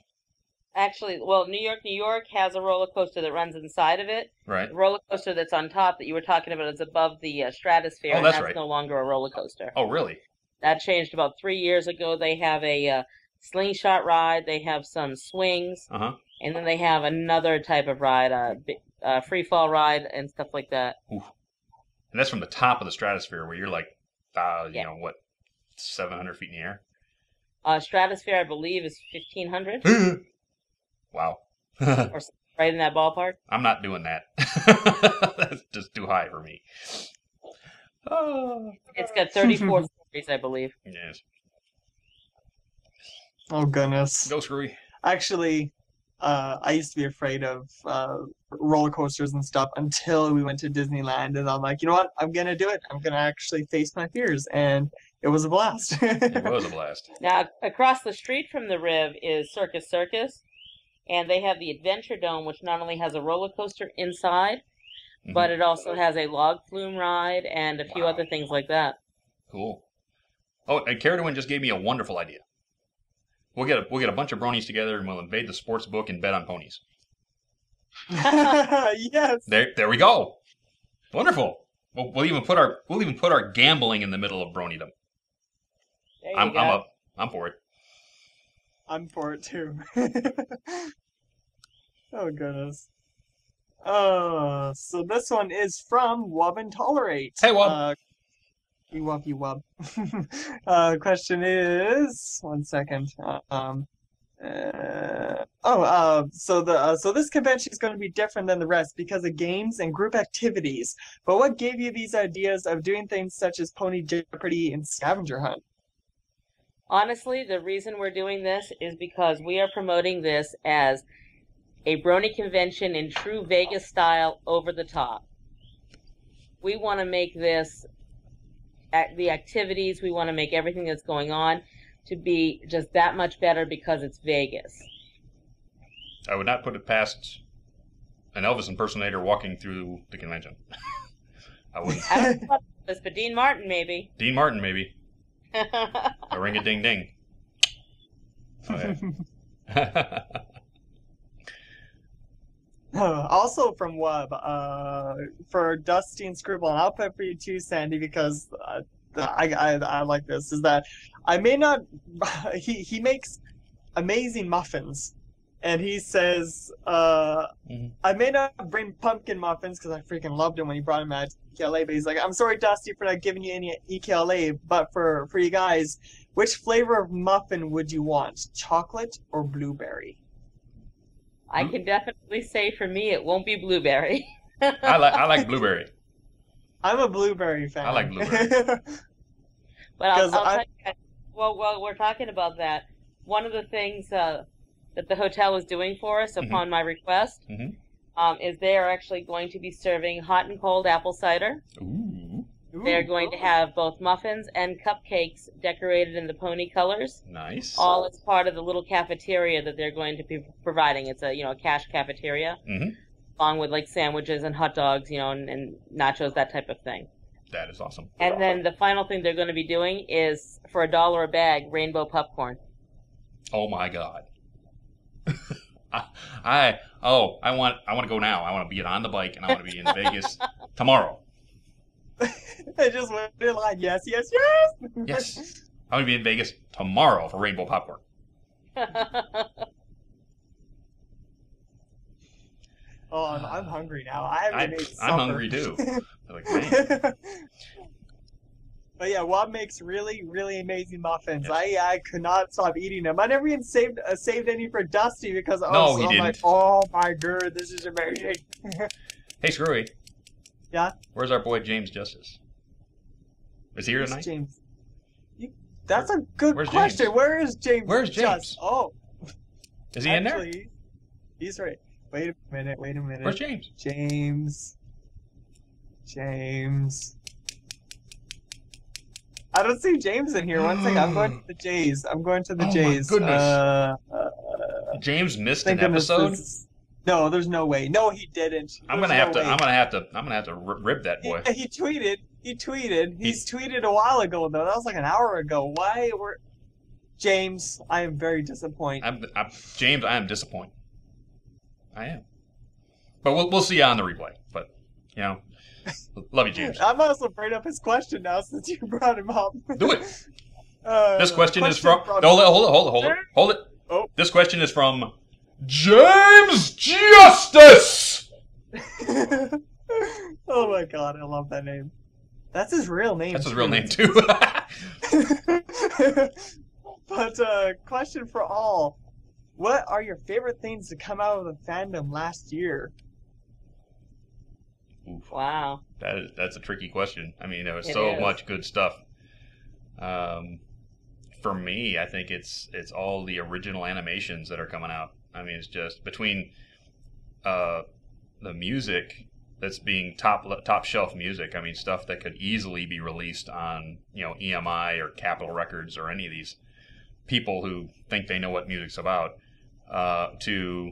[SPEAKER 2] Actually, well, New York has a roller coaster that runs inside of it.
[SPEAKER 1] Right.
[SPEAKER 2] The roller coaster that's on top that you were talking about is above the stratosphere,
[SPEAKER 1] Oh,
[SPEAKER 2] and
[SPEAKER 1] that's
[SPEAKER 2] that's
[SPEAKER 1] right.
[SPEAKER 2] no longer a roller coaster.
[SPEAKER 1] Oh, really?
[SPEAKER 2] That changed about 3 years ago. They have a slingshot ride. They have some swings,
[SPEAKER 1] Uh huh.
[SPEAKER 2] and then they have another type of ride, a free fall ride and stuff like that.
[SPEAKER 1] And that's from the top of the stratosphere, where you're like,
[SPEAKER 2] Yeah.
[SPEAKER 1] 700 feet in the air.
[SPEAKER 2] Stratosphere, I believe, is 1,500,
[SPEAKER 1] Wow.
[SPEAKER 2] or right in that ballpark.
[SPEAKER 1] I'm not doing that. That's just too high for me. Oh,
[SPEAKER 2] It's got 34 stories, I believe.
[SPEAKER 1] yes.
[SPEAKER 4] Oh goodness.
[SPEAKER 1] Go Screwy.
[SPEAKER 4] Actually, I used to be afraid of roller coasters and stuff until we went to Disneyland, and I'm like, you know what? I'm gonna do it. I'm gonna actually face my fears, and it was a blast.
[SPEAKER 1] It was a blast.
[SPEAKER 2] Now, across the street from the Riv is Circus, and they have the Adventure Dome, which not only has a roller coaster inside,
[SPEAKER 1] Mhm.
[SPEAKER 2] but it also has a log flume ride and a few
[SPEAKER 1] Wow.
[SPEAKER 2] other things like that.
[SPEAKER 1] Cool. Oh, and Carradine just gave me a wonderful idea. We'll get a bunch of bronies together, and we'll invade the sports book and bet on ponies.
[SPEAKER 4] Yes.
[SPEAKER 1] There we go. Wonderful. We'll even put our gambling in the middle of bronydom.
[SPEAKER 2] There you
[SPEAKER 1] I'm
[SPEAKER 2] go.
[SPEAKER 1] up. I'm for it.
[SPEAKER 4] I'm for it too. Oh goodness. So this one is from Wub and Tolerate.
[SPEAKER 1] Hey, Wub.
[SPEAKER 4] You wub. Question is, one second. So this convention is going to be different than the rest because of games and group activities. But what gave you these ideas of doing things such as Pony Jeopardy and Scavenger Hunt?
[SPEAKER 2] Honestly, the reason we're doing this is because we are promoting this as a brony convention in true Vegas style, over the top. We want to make this, the activities, we want to make everything that's going on to be just that much better because it's Vegas.
[SPEAKER 1] I would not put it past an Elvis impersonator walking through the convention. I wouldn't.
[SPEAKER 2] I don't know about this, but Dean Martin maybe.
[SPEAKER 1] Dean Martin, maybe. A ring-a-ding-ding. Oh, yeah.
[SPEAKER 4] Also from Wub, for Dusty and Scribble, and I'll put for you too, Sandy, because I like this, is that I may not, he makes amazing muffins, and he says, I may not bring pumpkin muffins, because I freaking loved him when he brought him at EKLA, but he's like, I'm sorry, Dusty, for not giving you any EKLA, but for you guys, which flavor of muffin would you want, chocolate or blueberry?
[SPEAKER 2] I can definitely say for me it won't be blueberry.
[SPEAKER 1] I like blueberry.
[SPEAKER 4] I'm a blueberry fan.
[SPEAKER 1] I like blueberry.
[SPEAKER 2] But I'll
[SPEAKER 4] 'Cause
[SPEAKER 2] tell you, while we're talking about that, one of the things that the hotel is doing for us upon my request is they are actually going to be serving hot and cold apple cider.
[SPEAKER 1] Ooh.
[SPEAKER 2] They're going to have both muffins and cupcakes decorated in the pony colors,
[SPEAKER 1] Nice.
[SPEAKER 2] all as part of the little cafeteria that they're going to be providing. It's a cash cafeteria, along with like sandwiches and hot dogs, and nachos, that type of thing.
[SPEAKER 1] That is awesome.
[SPEAKER 2] And then the final thing they're going to be doing is, for $1 a bag, rainbow popcorn.
[SPEAKER 1] Oh my God. I want to go now. I want to be on the bike and I want to be in Vegas tomorrow.
[SPEAKER 4] I just went in line. Yes.
[SPEAKER 1] Yes. I'm going to be in Vegas tomorrow for rainbow popcorn.
[SPEAKER 4] Oh, I'm hungry now. I haven't made supper.
[SPEAKER 1] I'm hungry too. Like, man.
[SPEAKER 4] But yeah, Wob makes really, really amazing muffins. Yes. I could not stop eating them. I never even saved any for Dusty because
[SPEAKER 1] he
[SPEAKER 4] I'm
[SPEAKER 1] didn't.
[SPEAKER 4] like, oh my God, this is amazing.
[SPEAKER 1] Hey, Screwy.
[SPEAKER 4] Yeah?
[SPEAKER 1] Where's our boy James Justice? Is he here tonight?
[SPEAKER 4] James? That's a good question.
[SPEAKER 1] James?
[SPEAKER 4] Where is James?
[SPEAKER 1] Where's James?
[SPEAKER 4] Just? Oh.
[SPEAKER 1] Is he in there?
[SPEAKER 4] He's right. Wait a minute.
[SPEAKER 1] Where's James?
[SPEAKER 4] James. I don't see James in here. One second. I'm going to the Jays.
[SPEAKER 1] Oh my goodness. James missed an episode?
[SPEAKER 4] No, there's no way. No, he didn't.
[SPEAKER 1] I'm gonna have to rib that boy.
[SPEAKER 4] He tweeted. He's tweeted a while ago though. That was like an hour ago. James, I am very disappointed.
[SPEAKER 1] James, I am disappointed. I am. But we'll see you on the replay. But love you, James.
[SPEAKER 4] I'm also bringing up his question now since you brought him up.
[SPEAKER 1] Do it. This question is from. Hold it.
[SPEAKER 4] Oh.
[SPEAKER 1] This question is from James Justice.
[SPEAKER 4] Oh my God, I love that name. That's his real name.
[SPEAKER 1] That's his real name too.
[SPEAKER 4] But question for all: what are your favorite things to come out of the fandom last year?
[SPEAKER 1] Oof.
[SPEAKER 2] Wow.
[SPEAKER 1] That's a tricky question. I mean, there was so much good stuff. For me, I think it's all the original animations that are coming out. I mean, it's just between the music that's being top shelf music. I mean, stuff that could easily be released on EMI or Capitol Records or any of these people who think they know what music's about. To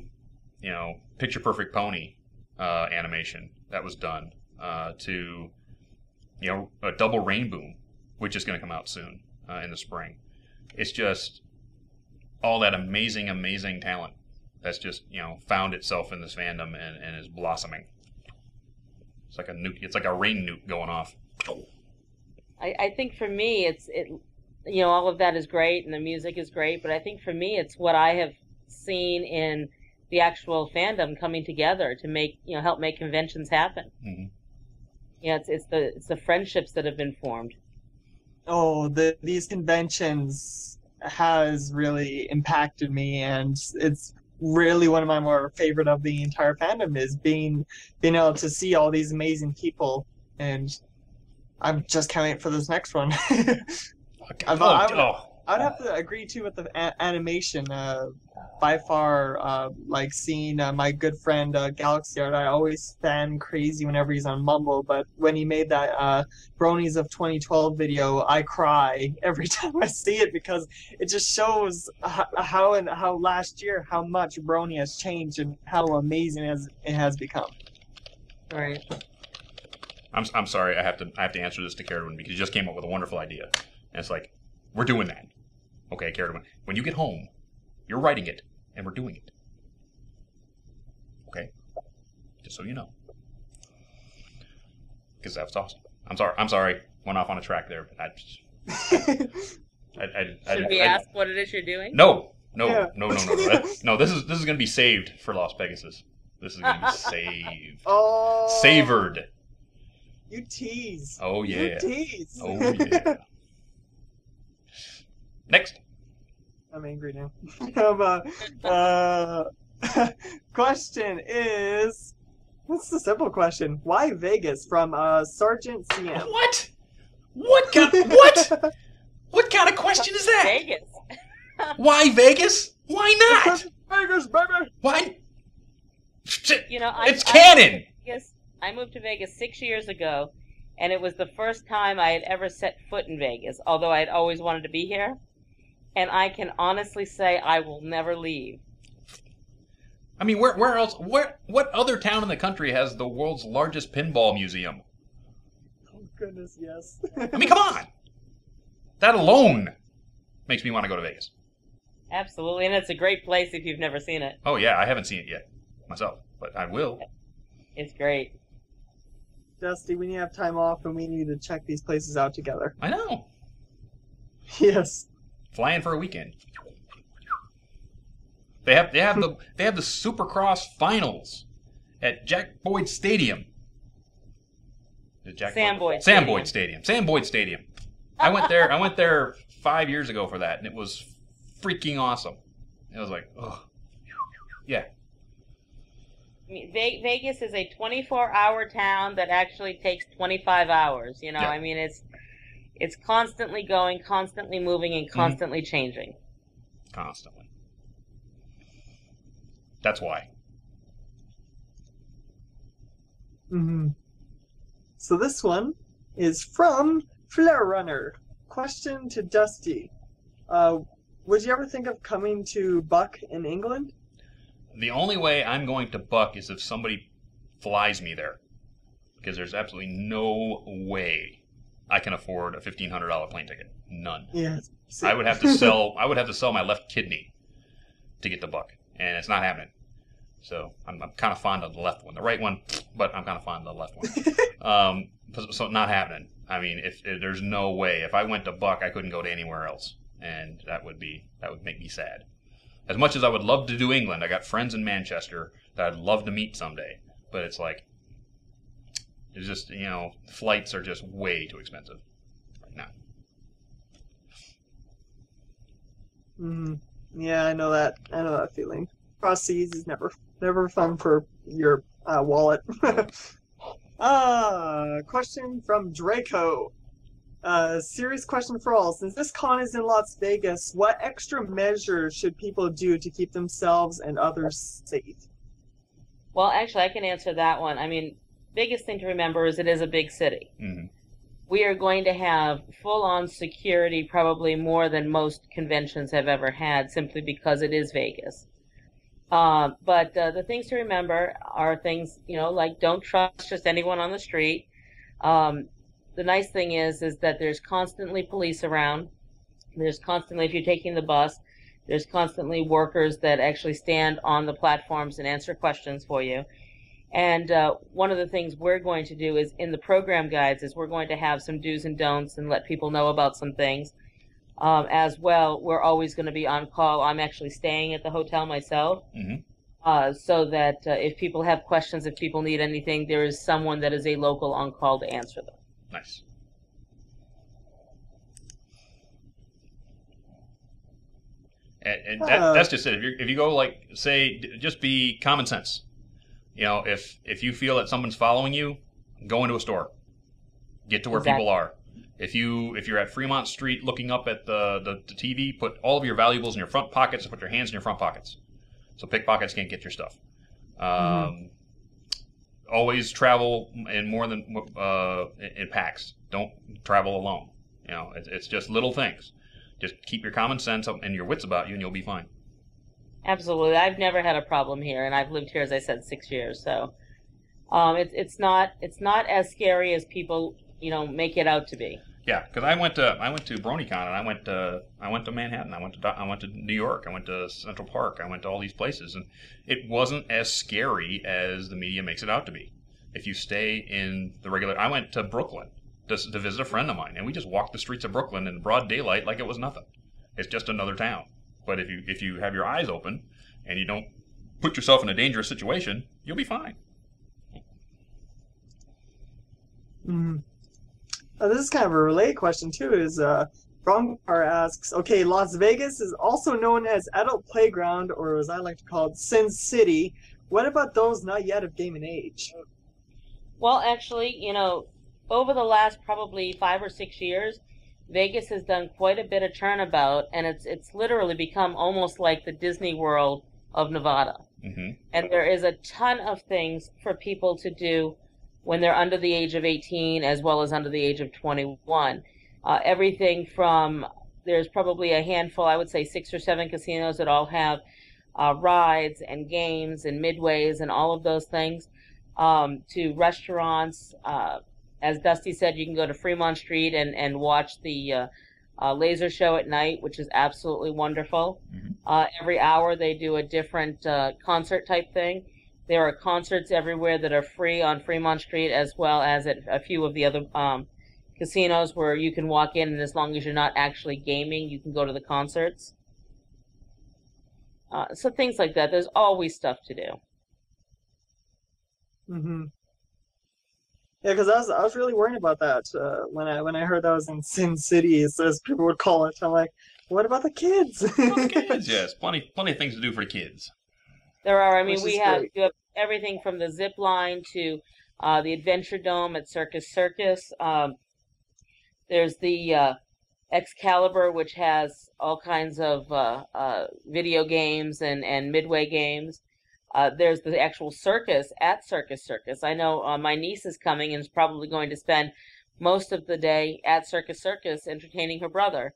[SPEAKER 1] Picture Perfect Pony animation that was done, to a Double Rainbow, which is going to come out soon in the spring. It's just all that amazing talent that's just found itself in this fandom and is blossoming. It's like a nuke. It's like a rain nuke going off.
[SPEAKER 2] I think for me, all of that is great and the music is great, but I think for me, it's what I have seen in the actual fandom coming together to make help make conventions happen. Mm-hmm. It's the friendships that have been formed.
[SPEAKER 4] Oh, these conventions has really impacted me, and it's really one of my more favorite of the entire fandom is being able to see all these amazing people, and I'm just can't wait for this next one. I'd have to agree too with the animation. By far, like seeing my good friend Galaxy Art, I always fan crazy whenever he's on Mumble. But when he made that Bronies of 2012 video, I cry every time I see it because it just shows how last year how much Brony has changed and how amazing it has become.
[SPEAKER 2] Right.
[SPEAKER 1] I'm sorry. I have to answer this to Carradine because he just came up with a wonderful idea, and it's like we're doing that. Okay, Carradine. When you get home, you're writing it, and we're doing it. Okay? Just so you know. Because that was awesome. I'm sorry. Went off on a track there, but
[SPEAKER 2] Should we ask what it is you're doing?
[SPEAKER 1] No. No. This is going to be saved for Las Pegasus. This is going to be saved.
[SPEAKER 4] Oh.
[SPEAKER 1] Savored.
[SPEAKER 4] You tease.
[SPEAKER 1] Oh, yeah.
[SPEAKER 4] You tease.
[SPEAKER 1] Oh, yeah. Next.
[SPEAKER 4] I'm angry now. Question is, what's the simple question? Why Vegas? From Sergeant CM.
[SPEAKER 1] What? What kind of question is that?
[SPEAKER 2] Vegas.
[SPEAKER 1] Why Vegas? Why not?
[SPEAKER 4] Vegas, baby.
[SPEAKER 1] Why?
[SPEAKER 2] You know,
[SPEAKER 1] it's canon.
[SPEAKER 2] I moved to Vegas 6 years ago, and it was the first time I had ever set foot in Vegas, although I had always wanted to be here. And I can honestly say I will never leave.
[SPEAKER 1] I mean, where else? What other town in the country has the world's largest pinball museum?
[SPEAKER 4] Oh goodness, yes.
[SPEAKER 1] I mean, come on! That alone makes me want to go to Vegas.
[SPEAKER 2] Absolutely, and it's a great place if you've never seen it.
[SPEAKER 1] Oh yeah, I haven't seen it yet myself, but I will.
[SPEAKER 2] It's great.
[SPEAKER 4] Dusty, we need to have time off, and we need to check these places out together.
[SPEAKER 1] I know.
[SPEAKER 4] Yes.
[SPEAKER 1] Flying for a weekend. They have the Supercross finals at Jack Boyd Stadium.
[SPEAKER 2] Sam Boyd
[SPEAKER 1] Stadium. Sam Boyd Stadium. I went there 5 years ago for that, and it was freaking awesome. It was like, oh, yeah.
[SPEAKER 2] I mean, Vegas is a 24-hour town that actually takes 25 hours. You know,
[SPEAKER 1] Yeah.
[SPEAKER 2] I mean, it's constantly going, constantly moving, and constantly changing.
[SPEAKER 1] Constantly. That's why.
[SPEAKER 4] Mm-hmm. So this one is from Flare Runner. Question to Dusty. Would you ever think of coming to Buck in England?
[SPEAKER 1] The only way I'm going to Buck is if somebody flies me there. Because there's absolutely no way I can afford a $1,500 plane ticket. None.
[SPEAKER 4] Yes.
[SPEAKER 1] I would have to sell my left kidney to get to Buck, and it's not happening. So I'm kind of fond of the left one, the right one, but I'm kind of fond of the left one. So not happening. I mean, if there's no way. If I went to Buck, I couldn't go to anywhere else, and that would make me sad. As much as I would love to do England, I got friends in Manchester that I'd love to meet someday, but it's like, it's just, flights are just way too expensive right now.
[SPEAKER 4] Yeah, I know that. I know that feeling. Cross seas is never fun for your wallet. Question from Draco. Serious question for all. Since this con is in Las Vegas, what extra measures should people do to keep themselves and others safe?
[SPEAKER 2] Well, actually, I can answer that one. I mean, biggest thing to remember is it is a big city.
[SPEAKER 1] Mm-hmm.
[SPEAKER 2] We are going to have full-on security, probably more than most conventions have ever had, simply because it is Vegas. But the things to remember are things, like don't trust just anyone on the street. The nice thing is that there's constantly police around. There's constantly, if you're taking the bus, there's constantly workers that actually stand on the platforms and answer questions for you. And one of the things we're going to do is in the program guides is we're going to have some do's and don'ts and let people know about some things. As well, we're always going to be on call. I'm actually staying at the hotel myself, so that if people have questions, if people need anything, there is someone that is a local on call to answer them.
[SPEAKER 1] Nice. And that's just it. If you go say, just be common sense. If you feel that someone's following you, go into a store. Get to where people are. If you're at Fremont Street looking up at the TV, put all of your valuables in your front pockets and put your hands in your front pockets, so pickpockets can't get your stuff. Always travel in more than in packs. Don't travel alone. It's just little things. Just keep your common sense and your wits about you, and you'll be fine.
[SPEAKER 2] Absolutely, I've never had a problem here, and I've lived here, as I said, 6 years. So, it's not as scary as people make it out to be.
[SPEAKER 1] Yeah, because I went to BronyCon, and I went to Manhattan, I went to New York, I went to Central Park, I went to all these places, and it wasn't as scary as the media makes it out to be. If you stay in the regular, I went to Brooklyn to visit a friend of mine, and we just walked the streets of Brooklyn in broad daylight like it was nothing. It's just another town. But if you have your eyes open and you don't put yourself in a dangerous situation, you'll be fine.
[SPEAKER 4] This is kind of a related question too. Is Brongar asks, okay, Las Vegas is also known as Adult Playground, or as I like to call it, Sin City. What about those not yet of game and age?
[SPEAKER 2] Well, actually, over the last probably 5 or 6 years, Vegas has done quite a bit of turnabout, and it's literally become almost like the Disney World of Nevada. And there is a ton of things for people to do when they're under the age of 18 as well as under the age of 21. Everything from, there's probably a handful, I would say 6 or 7 casinos that all have rides and games and midways and all of those things, to restaurants. As Dusty said, you can go to Fremont Street and watch the laser show at night, which is absolutely wonderful. Every hour they do a different concert type thing. There are concerts everywhere that are free on Fremont Street, as well as at a few of the other casinos where you can walk in, and as long as you're not actually gaming, you can go to the concerts. So things like that. There's always stuff to do.
[SPEAKER 4] Yeah, because I was really worried about that when I heard that was in Sin City, as people would call it. I'm like, what about the kids?
[SPEAKER 1] Well, kids, yes, plenty of things to do for the kids.
[SPEAKER 2] There are. I mean,
[SPEAKER 4] Which is
[SPEAKER 2] you have
[SPEAKER 4] great.
[SPEAKER 2] everything from the zip line to the Adventure Dome at Circus Circus. There's the Excalibur, which has all kinds of video games and midway games. There's the actual circus at Circus Circus. I know my niece is coming and is probably going to spend most of the day at Circus Circus entertaining her brother.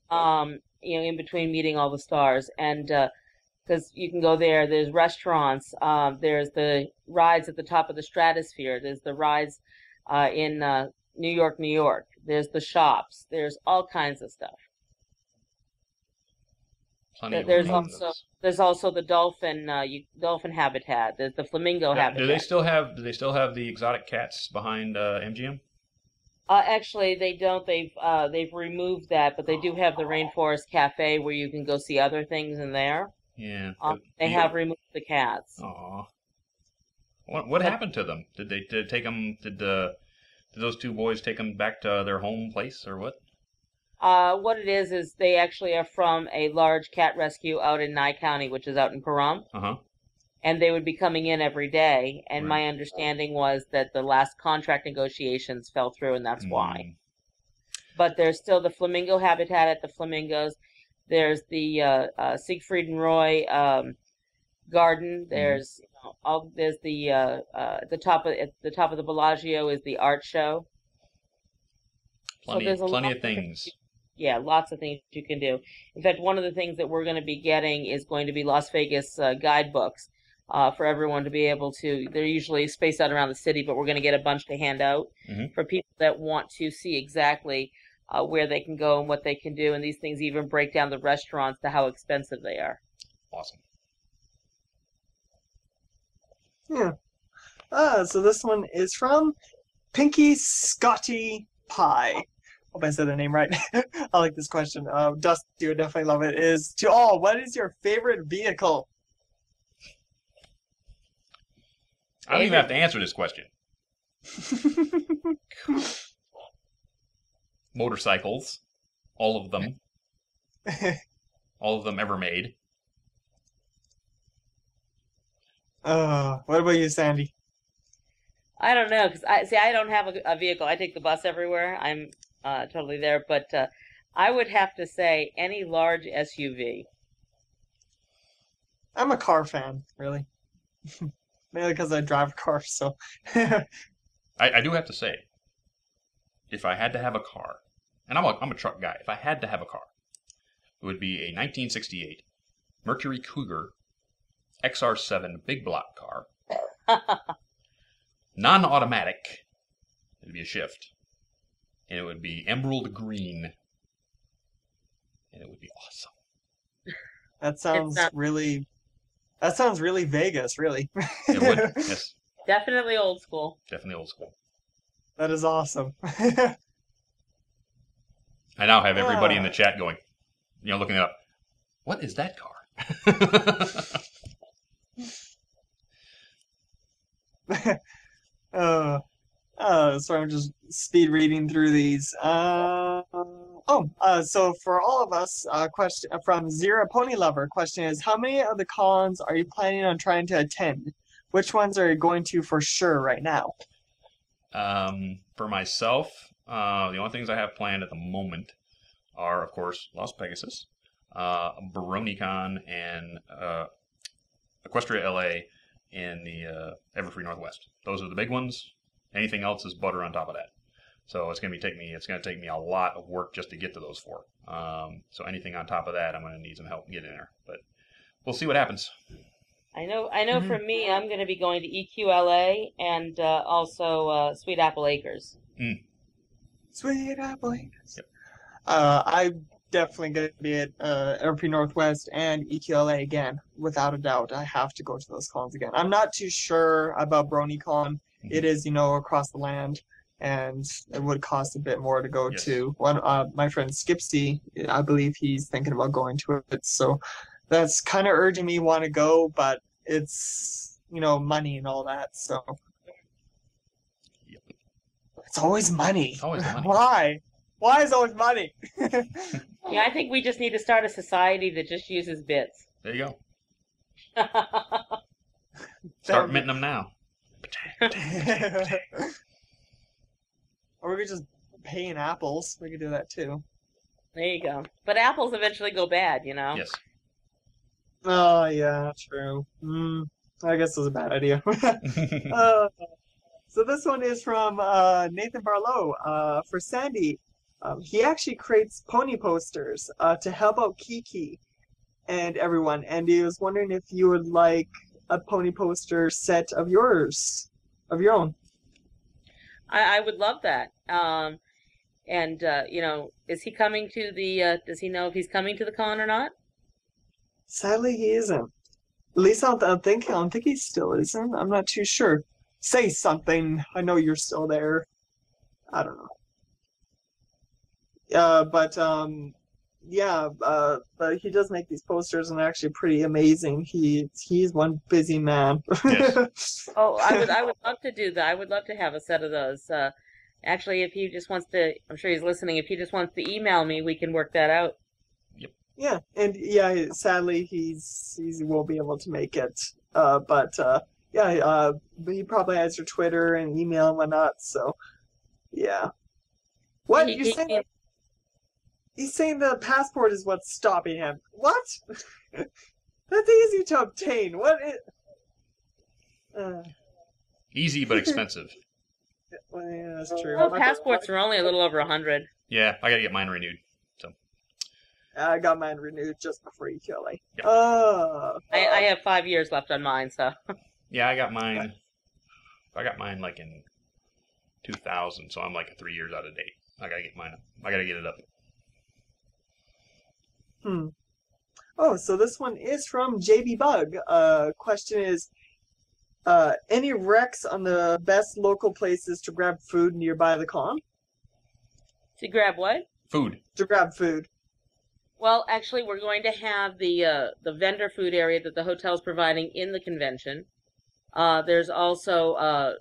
[SPEAKER 2] In between meeting all the stars. And because you can go there, there's restaurants, there's the rides at the top of the Stratosphere, there's the rides in New York, New York. There's the shops. There's all kinds of stuff. There's also the dolphin habitat. There's the flamingo habitat.
[SPEAKER 1] Do they still have the exotic cats behind MGM?
[SPEAKER 2] Actually, they don't. They've removed that, but they do have the Rainforest Cafe where you can go see other things in there.
[SPEAKER 1] Yeah.
[SPEAKER 2] They have removed the cats.
[SPEAKER 1] Aw. What happened to them? Did they take them? Did those two boys take them back to their home place or what?
[SPEAKER 2] What it is they actually are from a large cat rescue out in Nye County, which is out in Pahrump. And they would be coming in every day. And my understanding was that the last contract negotiations fell through, and that's why. But there's still the flamingo habitat at the Flamingos. There's the Siegfried and Roy garden. There's there's the at the top of the Bellagio is the art show.
[SPEAKER 1] Plenty of things.
[SPEAKER 2] Yeah, lots of things you can do. In fact, one of the things that we're going to be getting is going to be Las Vegas guidebooks for everyone to be able to. They're usually spaced out around the city, but we're going to get a bunch to hand out for people that want to see exactly where they can go and what they can do. And these things even break down the restaurants to how expensive they are.
[SPEAKER 1] Awesome.
[SPEAKER 4] Yeah. So this one is from Pinky Scotty Pie. Hope I said the name right. I like this question. Dusty, you would definitely love it. Is to all, what is your favorite vehicle?
[SPEAKER 1] I don't even have to answer this question. Motorcycles. All of them. All of them ever made.
[SPEAKER 4] What about you, Sandy?
[SPEAKER 2] I don't know, because I don't have a vehicle. I take the bus everywhere. I'm totally there, but I would have to say any large SUV.
[SPEAKER 4] I'm a car fan, really. Mainly because I drive a car, so.
[SPEAKER 1] I do have to say, if I had to have a car, and I'm a truck guy, if I had to have a car, it would be a 1968 Mercury Cougar XR7 big block car. Non-automatic. It'd be a shift. And it would be emerald green. And it would be awesome.
[SPEAKER 4] That sounds really Vegas, really.
[SPEAKER 1] It would, yes.
[SPEAKER 2] Definitely old school.
[SPEAKER 1] Definitely old school.
[SPEAKER 4] That is awesome.
[SPEAKER 1] I now have everybody in the chat going, looking it up. What is that car?
[SPEAKER 4] So I'm just speed reading through these. So for all of us, question from Zero Pony Lover. Question is, how many of the cons are you planning on trying to attend? Which ones are you going to for sure right now?
[SPEAKER 1] For myself, the only things I have planned at the moment are, of course, Las Pegasus, BronyCon, and Equestria LA in the Everfree Northwest. Those are the big ones. Anything else is butter on top of that. So it's gonna take me a lot of work just to get to those 4. So anything on top of that, I'm gonna need some help getting there. But we'll see what happens.
[SPEAKER 2] I know. For me, I'm going to be going to EQLA and also Sweet Apple Acres.
[SPEAKER 4] Sweet Apple Acres.
[SPEAKER 1] Yep.
[SPEAKER 4] I'm definitely going to be at Everfree Northwest and EQLA again, without a doubt. I have to go to those cons again. I'm not too sure about BronyCon. It is, across the land, and it would cost a bit more to go to. My friend Skipsy, I believe he's thinking about going to it, so that's kind of urging me want to go, but it's, money and all that, so.
[SPEAKER 1] Yep.
[SPEAKER 4] It's always money.
[SPEAKER 1] It's always money.
[SPEAKER 4] Why? Why is it always money?
[SPEAKER 2] Yeah, I think we just need to start a society that just uses bits.
[SPEAKER 1] There you go. Start minting them now.
[SPEAKER 4] Or we could just pay in apples. We could do that too.
[SPEAKER 2] There you go. But apples eventually go bad,
[SPEAKER 1] Yes.
[SPEAKER 4] Oh, yeah, true. I guess it was a bad idea. So this one is from Nathan Barlow for Sandi. He actually creates pony posters to help out Kiki and everyone. And he was wondering if you would like a pony poster set of your own.
[SPEAKER 2] I would love that. And is he coming to the? Does he know if he's coming to the con or not?
[SPEAKER 4] Sadly, he isn't. At least I don't think he still isn't. I'm not too sure. Say something. I know you're still there. I don't know. But he does make these posters, and they're actually pretty amazing. He's one busy man.
[SPEAKER 1] Yes.
[SPEAKER 2] Oh, I would love to do that. I would love to have a set of those. Actually, if he just wants to, I'm sure he's listening. If he just wants to email me, we can work that out.
[SPEAKER 4] Yeah, and sadly he won't be able to make it. But he probably has your Twitter and email and whatnot. So, yeah. What you saying? He's saying the passport is what's stopping him. What? That's easy to obtain.
[SPEAKER 1] Easy but expensive.
[SPEAKER 4] Well, yeah, that's true.
[SPEAKER 2] Well, passports are only a little over 100.
[SPEAKER 1] Yeah, I gotta get mine renewed.
[SPEAKER 4] I got mine renewed just before EQLA.
[SPEAKER 1] Yep.
[SPEAKER 2] I have 5 years left on mine, so.
[SPEAKER 1] Yeah, I got mine. I got mine like in 2000, so I'm like 3 years out of date. I gotta get mine up. I gotta get it up.
[SPEAKER 4] Oh, so this one is from JB Bug. Question is, any recs on the best local places to grab food nearby the con?
[SPEAKER 2] To grab what?
[SPEAKER 1] Food.
[SPEAKER 4] To grab food.
[SPEAKER 2] Well, actually, we're going to have the vendor food area that the hotel's providing in the convention. There's also,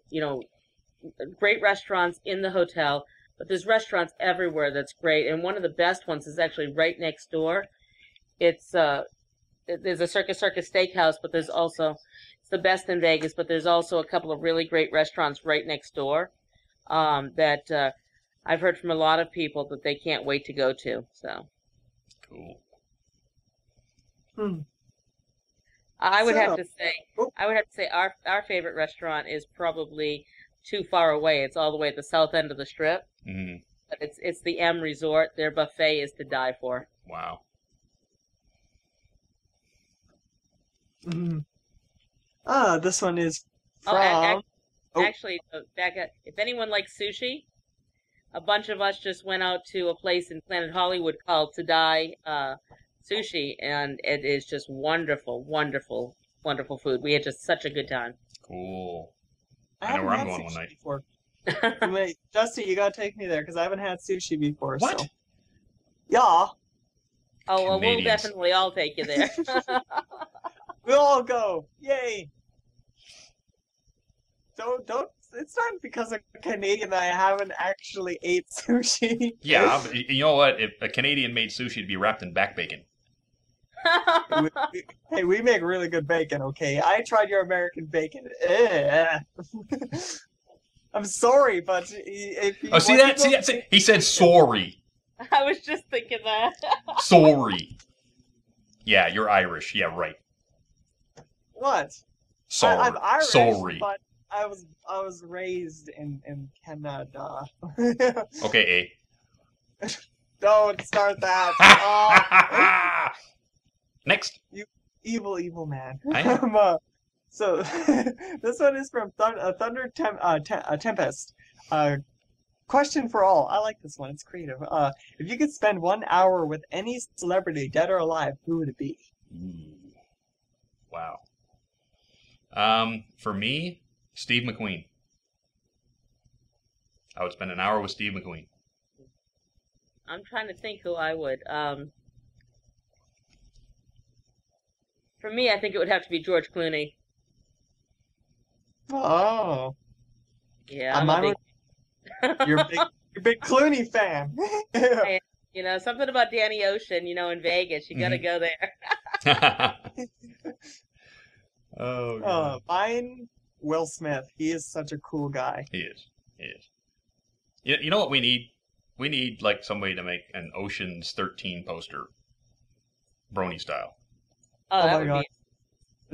[SPEAKER 2] great restaurants in the hotel, but there's restaurants everywhere that's great. And one of the best ones is actually right next door. There's a Circus Steakhouse, but there's also, it's the best in Vegas, but there's also a couple of really great restaurants right next door that I've heard from a lot of people that they can't wait to go to. So.
[SPEAKER 1] Cool.
[SPEAKER 2] I would have to say our favorite restaurant is probably too far away. It's all the way at the south end of the strip.
[SPEAKER 1] Mm-hmm.
[SPEAKER 2] But it's the M Resort. Their buffet is to die for.
[SPEAKER 1] Wow.
[SPEAKER 4] This one is from...
[SPEAKER 2] Actually, if anyone likes sushi, a bunch of us just went out to a place in Planet Hollywood called To Die Sushi, and it is just wonderful, wonderful, wonderful food. We had just such a good time.
[SPEAKER 1] Cool.
[SPEAKER 4] I know where I'm going one night. Before. Wait, Dusty, you gotta take me there because I haven't had sushi before.
[SPEAKER 1] What?
[SPEAKER 4] So. Yeah.
[SPEAKER 2] Oh, well, we'll definitely all take you there.
[SPEAKER 4] We'll all go. Yay. Don't. It's not because I'm Canadian that I haven't actually ate sushi.
[SPEAKER 1] Yeah, but you know what? If a Canadian made sushi, it'd be wrapped in back bacon.
[SPEAKER 4] Hey, we make really good bacon, okay? I tried your American bacon. I'm sorry, but if you
[SPEAKER 1] see that? He said sorry.
[SPEAKER 2] I was just thinking that.
[SPEAKER 1] Sorry. Yeah, you're Irish. Yeah, right.
[SPEAKER 4] What?
[SPEAKER 1] Sorry.
[SPEAKER 4] I'm Irish,
[SPEAKER 1] sorry.
[SPEAKER 4] but I was raised in Canada.
[SPEAKER 1] Okay,
[SPEAKER 4] Don't start that.
[SPEAKER 1] A. Next.
[SPEAKER 4] You evil man.
[SPEAKER 1] I am.
[SPEAKER 4] So this one is from Tempest. Question for all. I like this one. It's creative. If you could spend 1 hour with any celebrity, dead or alive, who would it be?
[SPEAKER 1] Ooh. Wow. For me, Steve McQueen. I would spend an hour with Steve McQueen.
[SPEAKER 2] I'm trying to think who I would. For me, I think it would have to be George Clooney.
[SPEAKER 4] Oh,
[SPEAKER 2] Yeah, I'm a big.
[SPEAKER 4] you're a big Clooney fan.
[SPEAKER 2] You know, something about Danny Ocean. You know, in Vegas, you got to go there.
[SPEAKER 1] Oh, God.
[SPEAKER 4] Mine, Will Smith. He is such a cool guy.
[SPEAKER 1] He is. He is. You know what we need? We need like somebody to make an Ocean's 13 poster, Brony style.
[SPEAKER 2] Oh, that
[SPEAKER 4] my
[SPEAKER 2] would
[SPEAKER 4] God.
[SPEAKER 2] be.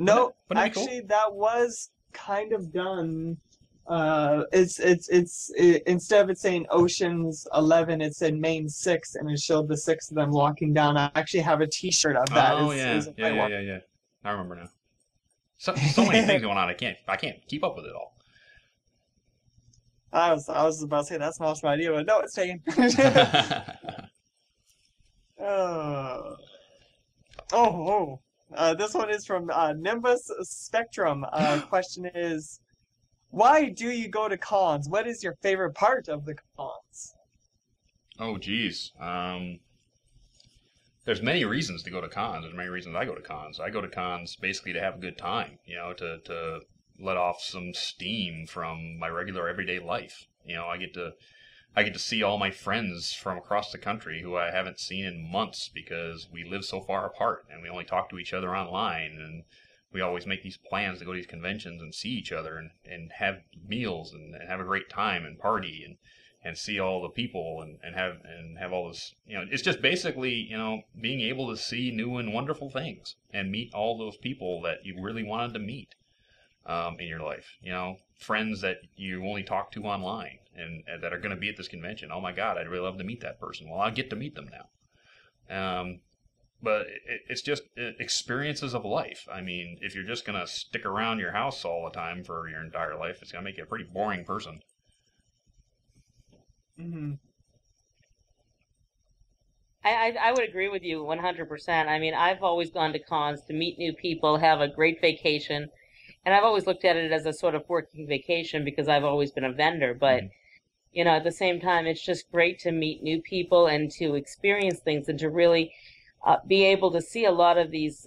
[SPEAKER 4] No,
[SPEAKER 1] Wouldn't it be
[SPEAKER 4] actually, that was kind of done. It's instead of it saying Ocean's 11, it said Main 6, and it showed the 6 of them walking down. I actually have a T-shirt of that.
[SPEAKER 1] Oh,
[SPEAKER 4] It's
[SPEAKER 1] yeah. I remember now. So many things going on. I can't keep up with it all.
[SPEAKER 4] I was about to say that's not my idea, but no, it's taken. This one is from Nimbus Spectrum. Question is, why do you go to cons? What is your favorite part of the cons?
[SPEAKER 1] Oh, geez. There's many reasons to go to cons. There's many reasons I go to cons. I go to cons basically to have a good time, you know, to let off some steam from my regular everyday life. You know, I get to see all my friends from across the country who I haven't seen in months because we live so far apart and we only talk to each other online, and we always make these plans to go to these conventions and see each other and have meals and have a great time and party and see all the people and have all this, you know, it's just basically, you know, being able to see new and wonderful things and meet all those people that you really wanted to meet in your life, you know, friends that you only talk to online and that are going to be at this convention. Oh my God, I'd really love to meet that person. Well, I'll get to meet them now. But it's just experiences of life. I mean, if you're just going to stick around your house all the time for your entire life, it's going to make you a pretty boring person.
[SPEAKER 4] Mm-hmm.
[SPEAKER 2] I would agree with you 100%. I mean, I've always gone to cons to meet new people, have a great vacation, and I've always looked at it as a sort of working vacation because I've always been a vendor. But you know, at the same time, it's just great to meet new people and to experience things and to really be able to see a lot of these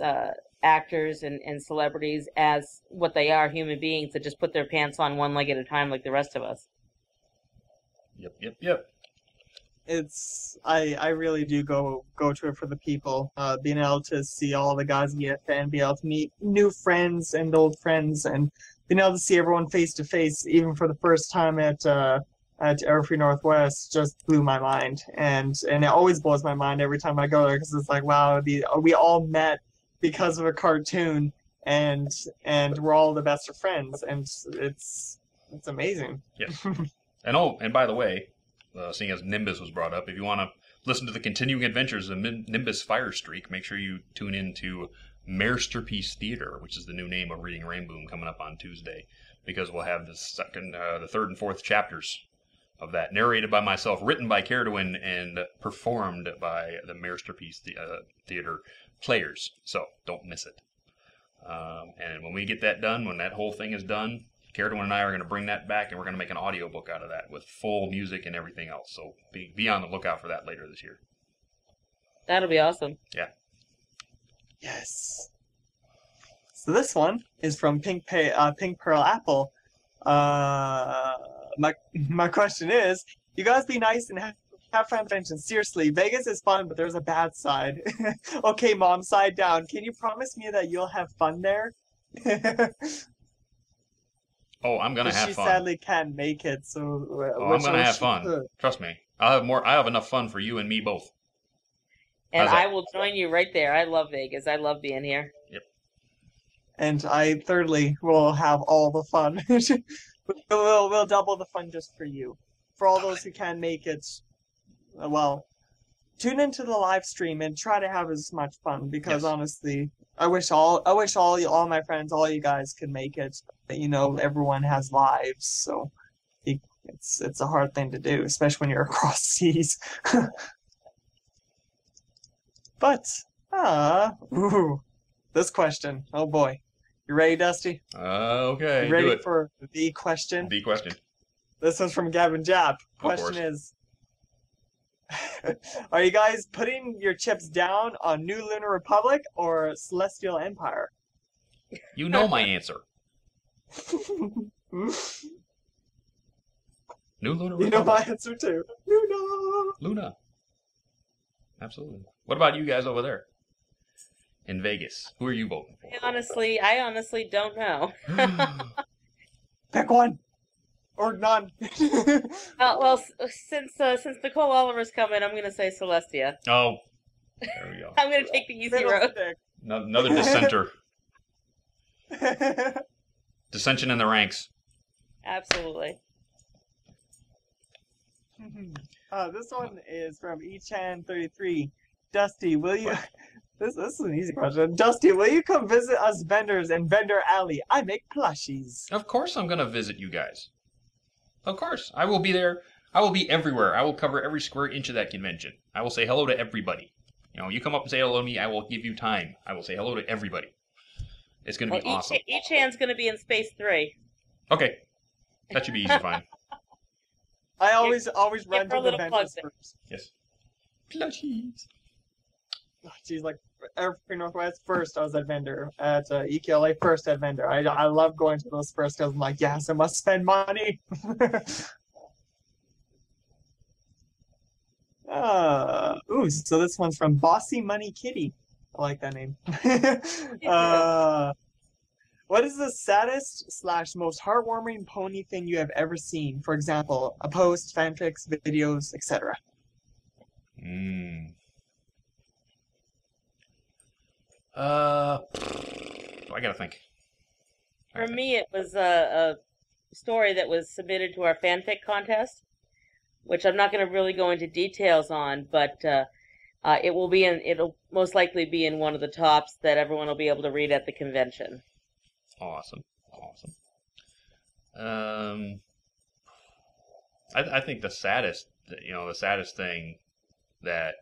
[SPEAKER 2] actors and celebrities as what they are, human beings that just put their pants on one leg at a time like the rest of us.
[SPEAKER 1] Yep.
[SPEAKER 4] I really do go to it for the people. Being able to see all the guys you get and be able to meet new friends and old friends and being able to see everyone face to face, even for the first time at Everfree Northwest, just blew my mind. And it always blows my mind every time I go there because it's like, wow, we all met because of a cartoon and we're all the best of friends, and it's amazing.
[SPEAKER 1] Yes. And by the way, seeing as Nimbus was brought up, if you want to listen to the continuing adventures of Nimbus Fire Streak, make sure you tune in to Masterpiece Theater, which is the new name of Reading Rainboom, coming up on Tuesday, because we'll have the third and fourth chapters of that, narrated by myself, written by Caradwin, and performed by the Masterpiece Theater players. So don't miss it. And when we get that done, when that whole thing is done, Caradwin and I are going to bring that back, and we're going to make an audiobook out of that with full music and everything else. So be on the lookout for that later this year.
[SPEAKER 2] That'll be awesome.
[SPEAKER 1] Yeah.
[SPEAKER 4] Yes. So this one is from Pink Pearl Apple. My question is, you guys be nice and have fun conventions. Seriously, Vegas is fun, but there's a bad side. Okay, Mom, side down. Can you promise me that you'll have fun there?
[SPEAKER 1] Oh, I'm gonna have
[SPEAKER 4] she
[SPEAKER 1] fun.
[SPEAKER 4] She sadly can't make it, so.
[SPEAKER 1] I'm gonna have fun. Trust me, I have enough fun for you and me both.
[SPEAKER 2] And I will join you right there. I love Vegas. I love being here.
[SPEAKER 1] Yep.
[SPEAKER 4] And I thirdly will have all the fun. We'll double the fun just for you. For all those who can make it, well, tune into the live stream and try to have as much fun because
[SPEAKER 1] Yes.
[SPEAKER 4] honestly, I wish all my friends, all you guys could make it. But, everyone has lives, so it's a hard thing to do, especially when you're across seas. But this question. Oh boy, you ready, Dusty?
[SPEAKER 1] Okay,
[SPEAKER 4] You ready
[SPEAKER 1] do it.
[SPEAKER 4] for the question?
[SPEAKER 1] The question.
[SPEAKER 4] This one's from Gavin Jap.
[SPEAKER 1] course.
[SPEAKER 4] Question is, are you guys putting your chips down on New Lunar Republic or Celestial Empire?
[SPEAKER 1] You know my answer. New Lunar
[SPEAKER 4] You know
[SPEAKER 1] Republic.
[SPEAKER 4] my answer too. Luna.
[SPEAKER 1] Luna. Absolutely. What about you guys over there? In Vegas. Who are you voting for?
[SPEAKER 2] I honestly don't know.
[SPEAKER 4] Pick one. Or none.
[SPEAKER 2] Since Nicole Oliver's coming, I'm gonna say Celestia.
[SPEAKER 1] Oh. There we go.
[SPEAKER 2] I'm gonna take the easy road.
[SPEAKER 1] Another dissenter. Dissension in the ranks.
[SPEAKER 2] Absolutely.
[SPEAKER 4] This one is from Echan33. Dusty, will you... This is an easy question. Dusty, will you come visit us vendors in Vendor Alley? I make plushies.
[SPEAKER 1] Of course I'm going to visit you guys. Of course. I will be there. I will be everywhere. I will cover every square inch of that convention. I will say hello to everybody. You come up and say hello to me, I will give you time. I will say hello to everybody. It's going to be awesome.
[SPEAKER 2] Echan's gonna be in Space 3.
[SPEAKER 1] Okay. That should be easy to find.
[SPEAKER 4] I always run
[SPEAKER 2] her
[SPEAKER 4] to
[SPEAKER 2] a
[SPEAKER 4] the
[SPEAKER 2] little
[SPEAKER 4] vendors
[SPEAKER 2] plug
[SPEAKER 4] first.
[SPEAKER 1] Yes. Plushies.
[SPEAKER 4] She's like Everfree Northwest first. I was at vendor at EQLA first at vendor. I love going to those first because I'm like, yes, I must spend money. So this one's from Bossy Money Kitty. I like that name. What is the saddest / most heartwarming pony thing you have ever seen? For example, a post, fanfics, videos, etc.
[SPEAKER 1] I gotta think.
[SPEAKER 2] For me, it was a story that was submitted to our fanfic contest, which I'm not going to really go into details on, but it'll most likely be in one of the tops that everyone will be able to read at the convention.
[SPEAKER 1] Awesome. I think the saddest thing that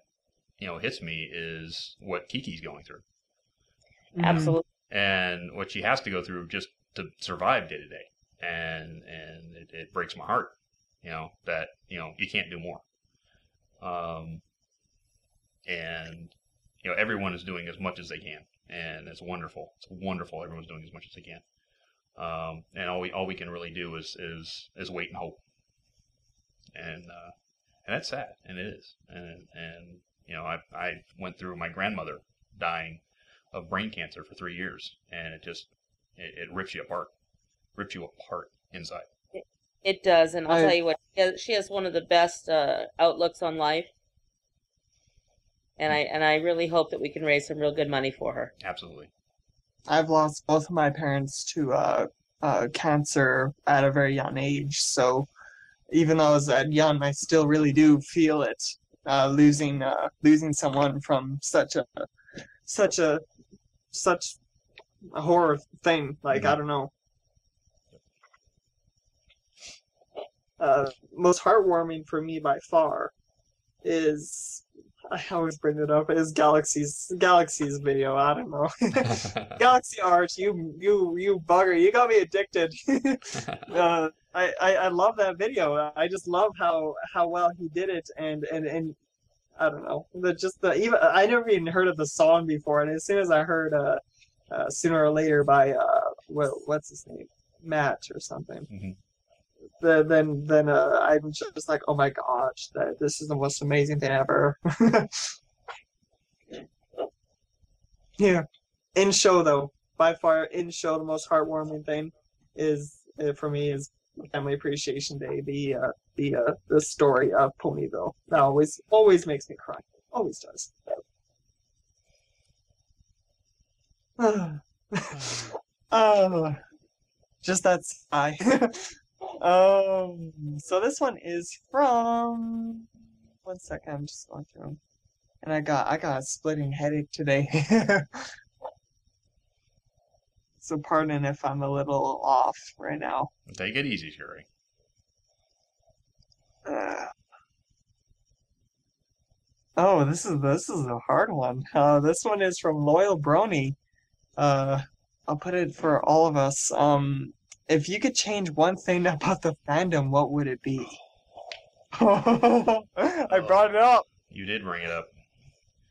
[SPEAKER 1] hits me is what Kiki's going through,
[SPEAKER 2] Absolutely.
[SPEAKER 1] and what she has to go through just to survive day to day, and it breaks my heart, that you can't do more, and everyone is doing as much as they can. And it's wonderful. It's wonderful. Everyone's doing as much as they can, and all we can really do is wait and hope. And that's sad, and it is. And I went through my grandmother dying of brain cancer for 3 years, and it rips you apart inside.
[SPEAKER 2] It does, and I'll tell you what, she has one of the best outlooks on life. And I really hope that we can raise some real good money for her.
[SPEAKER 1] Absolutely.
[SPEAKER 4] I've lost both of my parents to cancer at a very young age, so even though I was that young, I still really do feel it, losing someone from such a horror thing. Like, I don't know. Most heartwarming for me by far is, I always bring it up, is Galaxy's video. I don't know. Galaxy Art, you bugger, you got me addicted. I love that video. I just love how well he did it, and I don't know, even I never even heard of the song before, and as soon as I heard Sooner or Later by what's his name, Matt or something.
[SPEAKER 1] Mm-hmm.
[SPEAKER 4] Then I'm just like, oh my gosh, this is the most amazing thing ever. Yeah. In show though, by far in show the most heartwarming thing is for me is Family Appreciation Day, the story of Ponyville. That always makes me cry. Always does. Oh, just that sigh. So this one is from. One second, I'm just going through 'em. And I got a splitting headache today. So pardon if I'm a little off right now.
[SPEAKER 1] Take it easy, Sherry.
[SPEAKER 4] Oh, this is a hard one. This one is from Loyal Brony. I'll put it for all of us. If you could change one thing about the fandom, what would it be? I brought it up.
[SPEAKER 1] You did bring it up.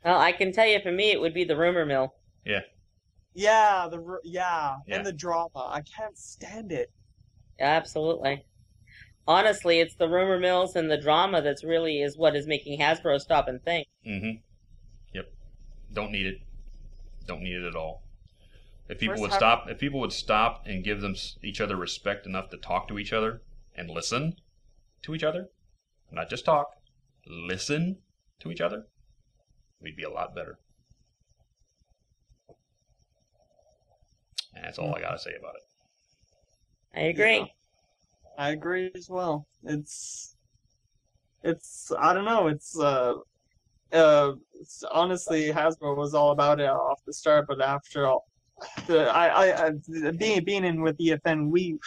[SPEAKER 2] Well, I can tell you for me, it would be the rumor mill.
[SPEAKER 1] Yeah.
[SPEAKER 4] Yeah,
[SPEAKER 1] Yeah.
[SPEAKER 4] and the drama. I can't stand it.
[SPEAKER 2] Absolutely. Honestly, it's the rumor mills and the drama that's really is what is making Hasbro stop and think.
[SPEAKER 1] Mm-hmm. Yep. Don't need it. Don't need it at all. If people
[SPEAKER 4] Where's
[SPEAKER 1] would stop, if people would stop and give them each other respect enough to talk to each other and listen to each other, not just talk, listen to each other, we'd be a lot better. And that's all I gotta say about it.
[SPEAKER 2] I agree.
[SPEAKER 4] Yeah, I agree as well. It's I don't know. It's honestly Hasbro was all about it off the start, but after all, being in with EFN,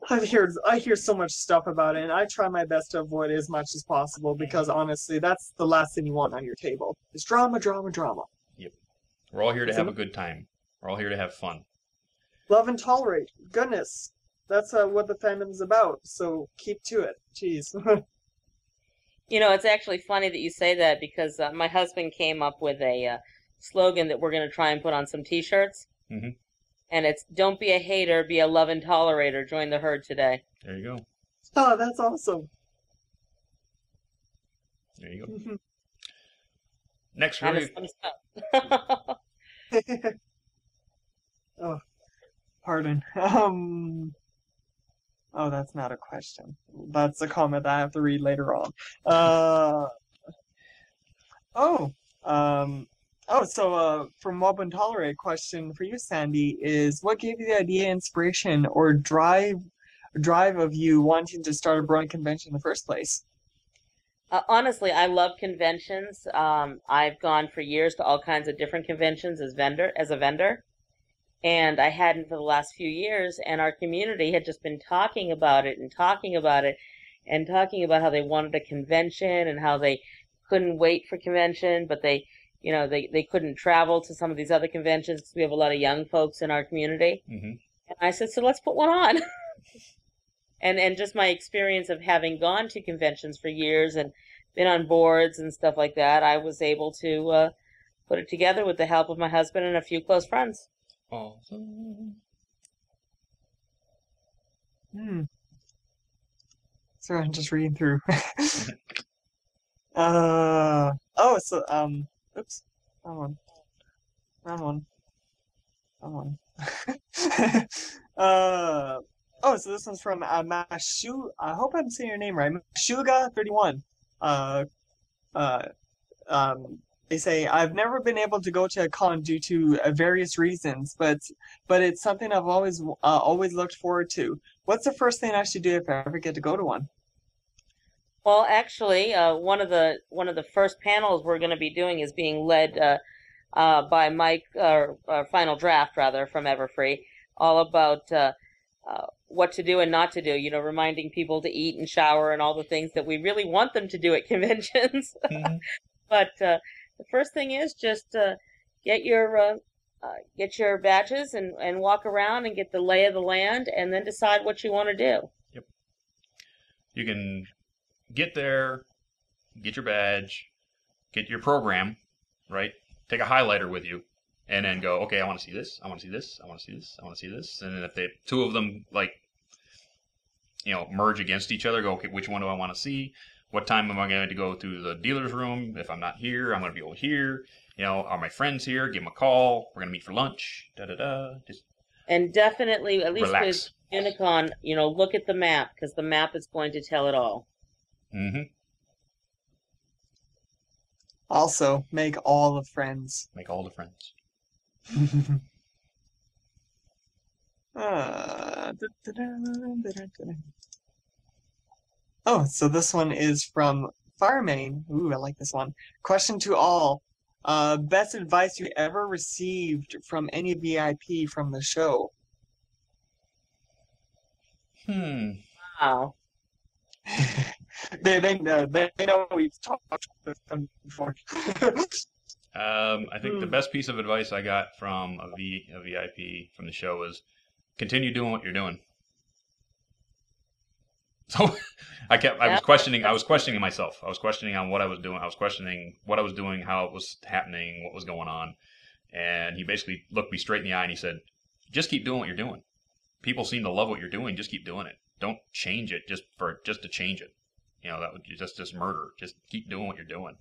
[SPEAKER 4] I hear so much stuff about it, and I try my best to avoid it as much as possible because honestly, that's the last thing you want on your table. It's drama, drama, drama.
[SPEAKER 1] Yep. We're all here to have a good time. We're all here to have fun.
[SPEAKER 4] Love and tolerate. Goodness, that's what the fandom's about. So keep to it. Jeez.
[SPEAKER 2] You know, it's actually funny that you say that because my husband came up with a slogan that we're going to try and put on some T-shirts.
[SPEAKER 1] Mm-hmm.
[SPEAKER 2] And it's, don't be a hater, be a love and tolerator. Join the herd today.
[SPEAKER 1] There you go.
[SPEAKER 4] Oh, that's awesome.
[SPEAKER 1] There you go. Next,
[SPEAKER 2] Kind
[SPEAKER 1] we're
[SPEAKER 2] of some stuff.
[SPEAKER 4] Oh, pardon. Oh, that's not a question. That's a comment I have to read later on. From Mob and Tolerate, question for you, Sandy, is what gave you the idea, inspiration, or drive of you wanting to start a Brony convention in the first place?
[SPEAKER 2] Honestly, I love conventions. I've gone for years to all kinds of different conventions as a vendor. And I hadn't for the last few years, and our community had just been talking about it and talking about it and talking about how they wanted a convention and how they couldn't wait for convention, but they couldn't travel to some of these other conventions because we have a lot of young folks in our community.
[SPEAKER 1] Mm-hmm.
[SPEAKER 2] And I said, so let's put one on. And just my experience of having gone to conventions for years and been on boards and stuff like that, I was able to put it together with the help of my husband and a few close friends.
[SPEAKER 1] Awesome.
[SPEAKER 4] Sorry, I'm just reading through. Oops. Wrong one. So this one's from Mashu. I hope I'm saying your name right. Mashuga31. They say, I've never been able to go to a con due to various reasons, but it's something I've always looked forward to. What's the first thing I should do if I ever get to go to one?
[SPEAKER 2] Well, actually, one of the first panels we're going to be doing is being led by Mike, Final Draft rather, from Everfree, all about what to do and not to do. You know, reminding people to eat and shower and all the things that we really want them to do at conventions. Mm-hmm. But the first thing is just get your badges and walk around and get the lay of the land, and then decide what you want to do.
[SPEAKER 1] Yep. You can get there, get your badge, get your program, right? Take a highlighter with you, and then go, okay, I want to see this, I want to see this, I want to see this, I want to see this. And then if the two of them, merge against each other, go, okay, which one do I want to see? What time am I going to go to the dealer's room? If I'm not here, I'm going to be over here. Are my friends here? Give them a call. We're going to meet for lunch.
[SPEAKER 2] And definitely, at least
[SPEAKER 1] relax.
[SPEAKER 2] With Unicon, look at the map, because the map is going to tell it all.
[SPEAKER 1] Mm-hmm.
[SPEAKER 4] Also, make all the friends.
[SPEAKER 1] Make all the friends.
[SPEAKER 4] Oh, so this one is from Farmane. Ooh, I like this one. Question to all. Best advice you ever received from any VIP from the show?
[SPEAKER 2] Wow.
[SPEAKER 4] They know we've talked with them before.
[SPEAKER 1] I think the best piece of advice I got from a VIP from the show was continue doing what you're doing. So I was questioning myself. I was questioning on what I was doing. I was questioning what I was doing, how it was happening, what was going on. And he basically looked me straight in the eye and he said, just keep doing what you're doing. People seem to love what you're doing. Just keep doing it. Don't change it just to change it. You know, that would just murder. Just keep doing what you're doing.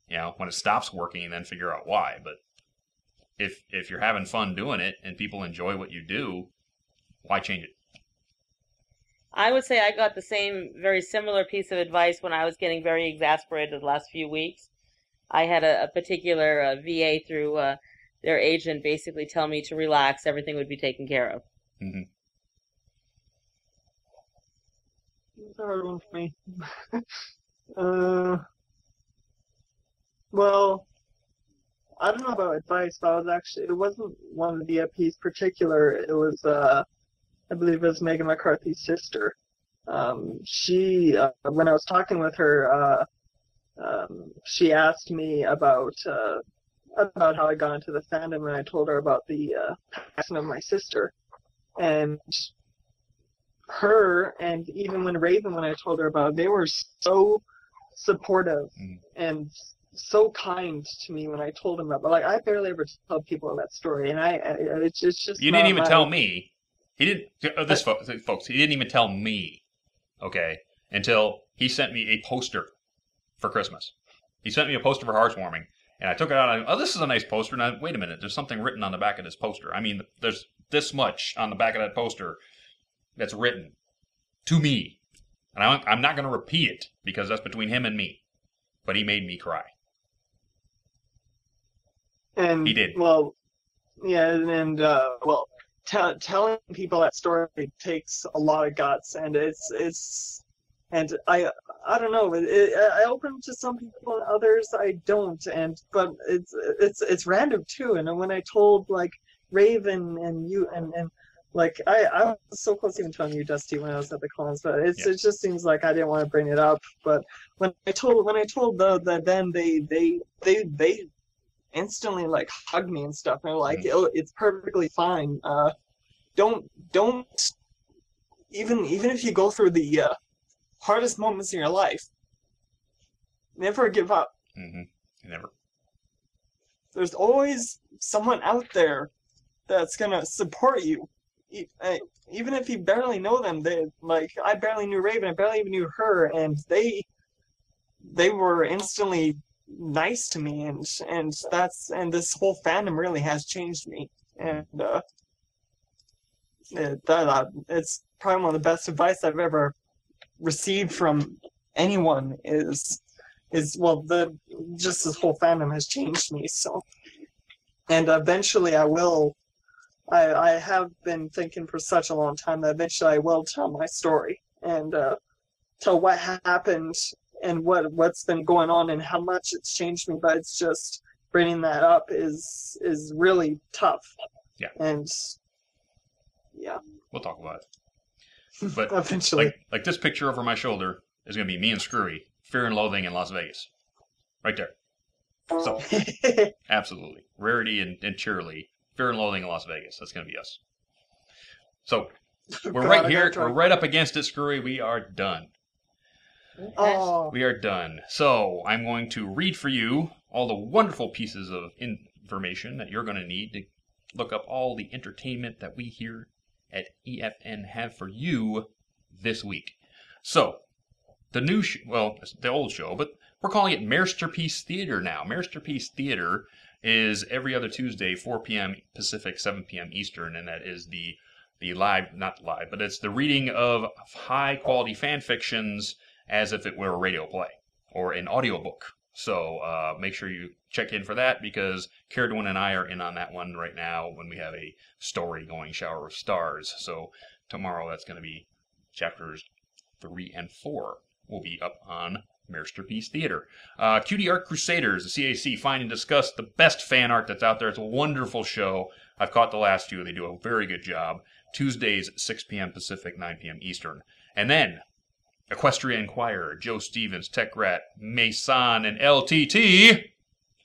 [SPEAKER 1] You know, when it stops working, then figure out why. But if you're having fun doing it and people enjoy what you do, why change it?
[SPEAKER 2] I would say I got the same, very similar piece of advice when I was getting very exasperated the last few weeks. I had a particular VA through their agent basically tell me to relax, everything would be taken care of.
[SPEAKER 1] Mm-hmm.
[SPEAKER 4] It's a hard one for me. Well, I don't know about advice, but it wasn't one of the VIPs particular. It was, I believe it was Megan McCarthy's sister. She, when I was talking with her, she asked me about how I got into the fandom, and I told her about the passing of my sister. And her, and even when I told her about it, they were so supportive and so kind to me when I told them that. But like, I barely ever tell people that story, and it's just.
[SPEAKER 1] You didn't even tell me. He didn't. Folks, he didn't even tell me. Okay, until he sent me a poster for Christmas. He sent me a poster for Heartswarming, and I took it out. And this is a nice poster. And wait a minute, there's something written on the back of this poster. I mean, there's this much on the back of that poster that's written to me, and I'm not going to repeat it because that's between him and me. But he made me cry.
[SPEAKER 4] And
[SPEAKER 1] he did.
[SPEAKER 4] Well, yeah, and well, telling people that story takes a lot of guts, and and I don't know. I open to some people, and others I don't, but it's random too. And when I told like Raven and you and like I was so close even telling you, Dusty, when I was at the cons, but it just seems like I didn't want to bring it up. But when I told then they instantly like hugged me and stuff, and they're like, "Oh, it's perfectly fine. Don't even if you go through the hardest moments in your life, never give up.
[SPEAKER 1] Never.
[SPEAKER 4] There's always someone out there that's gonna support you, even if you barely know them. I barely knew Raven, I barely even knew her, and they were instantly nice to me, and this whole fandom really has changed me, and it's probably one of the best advice I've ever received from anyone is well, just this whole fandom has changed me. So, and eventually I have been thinking for such a long time that eventually I will tell my story and tell what happened and what's been going on and how much it's changed me. But it's just bringing that up is really tough.
[SPEAKER 1] Yeah.
[SPEAKER 4] And yeah,
[SPEAKER 1] we'll talk about it. But
[SPEAKER 4] eventually,
[SPEAKER 1] like this picture over my shoulder is going to be me and Screwy, Fear and Loathing in Las Vegas, right there. So absolutely, Rarity and Cheerly, Fear and Loathing in Las Vegas. That's going to be us. So we're right here. We're right up against it, Screwy. We are done.
[SPEAKER 4] Oh.
[SPEAKER 1] We are done. So I'm going to read for you all the wonderful pieces of information that you're going to need to look up all the entertainment that we here at EFN have for you this week. So the new it's the old show, but we're calling it Masterpiece Theater now. Masterpiece Theater is every other Tuesday, 4 p.m. Pacific, 7 p.m. Eastern, and that is the live, not live, but it's the reading of high quality fan fictions as if it were a radio play or an audiobook. So make sure you check in for that, because Caradwin and I are in on that one right now when we have a story going, Shower of Stars. So tomorrow that's going to be chapters 3 and 4 will be up on Masterpiece Theater. QD Art Crusaders, the CAC, find and discuss the best fan art that's out there. It's a wonderful show. I've caught the last two. They do a very good job. Tuesdays, 6 p.m. Pacific, 9 p.m. Eastern. And then Equestria Inquirer, Joe Stevens, Tech Rat, Mason, and LTT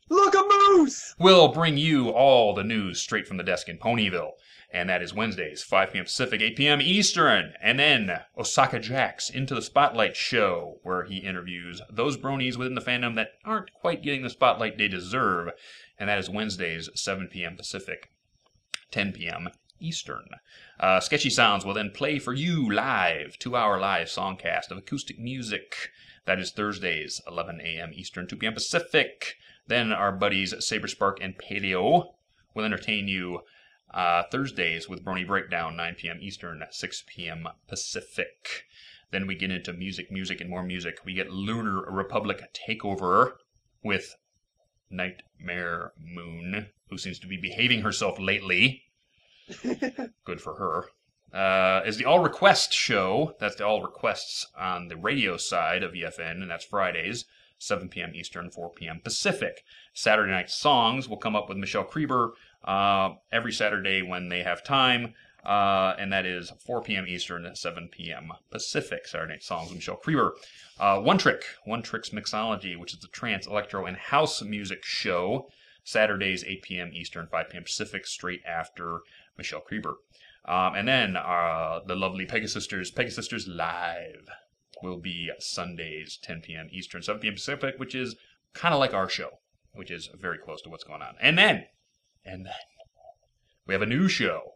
[SPEAKER 4] Look a moose!
[SPEAKER 1] will bring you all the news straight from the desk in Ponyville. And that is Wednesdays, 5 p.m. Pacific, 8 p.m. Eastern. And then Osaka Jack's Into the Spotlight show, where he interviews those bronies within the fandom that aren't quite getting the spotlight they deserve. And that is Wednesdays, 7 p.m. Pacific, 10 p.m. Eastern. Sketchy Sounds will then play for you live, 2-hour live songcast of acoustic music. That is Thursdays, 11 a.m. Eastern, 2 p.m. Pacific. Then our buddies Saberspark and Paleo will entertain you Thursdays with Brony Breakdown, 9 p.m. Eastern, 6 p.m. Pacific. Then we get into music, and more music. We get Lunar Republic Takeover with Nightmare Moon, who seems to be behaving herself lately. Good for her. Is the All Request show. That's the All Requests on the radio side of EFN, and that's Fridays, 7 p.m. Eastern, 4 p.m. Pacific. Saturday Night Songs will come up with Michelle Krieber every Saturday when they have time, and that is 4 p.m. Eastern, 7 p.m. Pacific. Saturday Night Songs with Michelle Krieber. One Trick's Mixology, which is the trance, electro, and house music show. Saturdays, 8 p.m. Eastern, 5 p.m. Pacific, straight after Michelle Krieber. And then the lovely Pegasisters Live will be Sundays, 10 p.m. Eastern, 7 p.m. Pacific, which is kind of like our show, which is very close to what's going on. And then, we have a new show,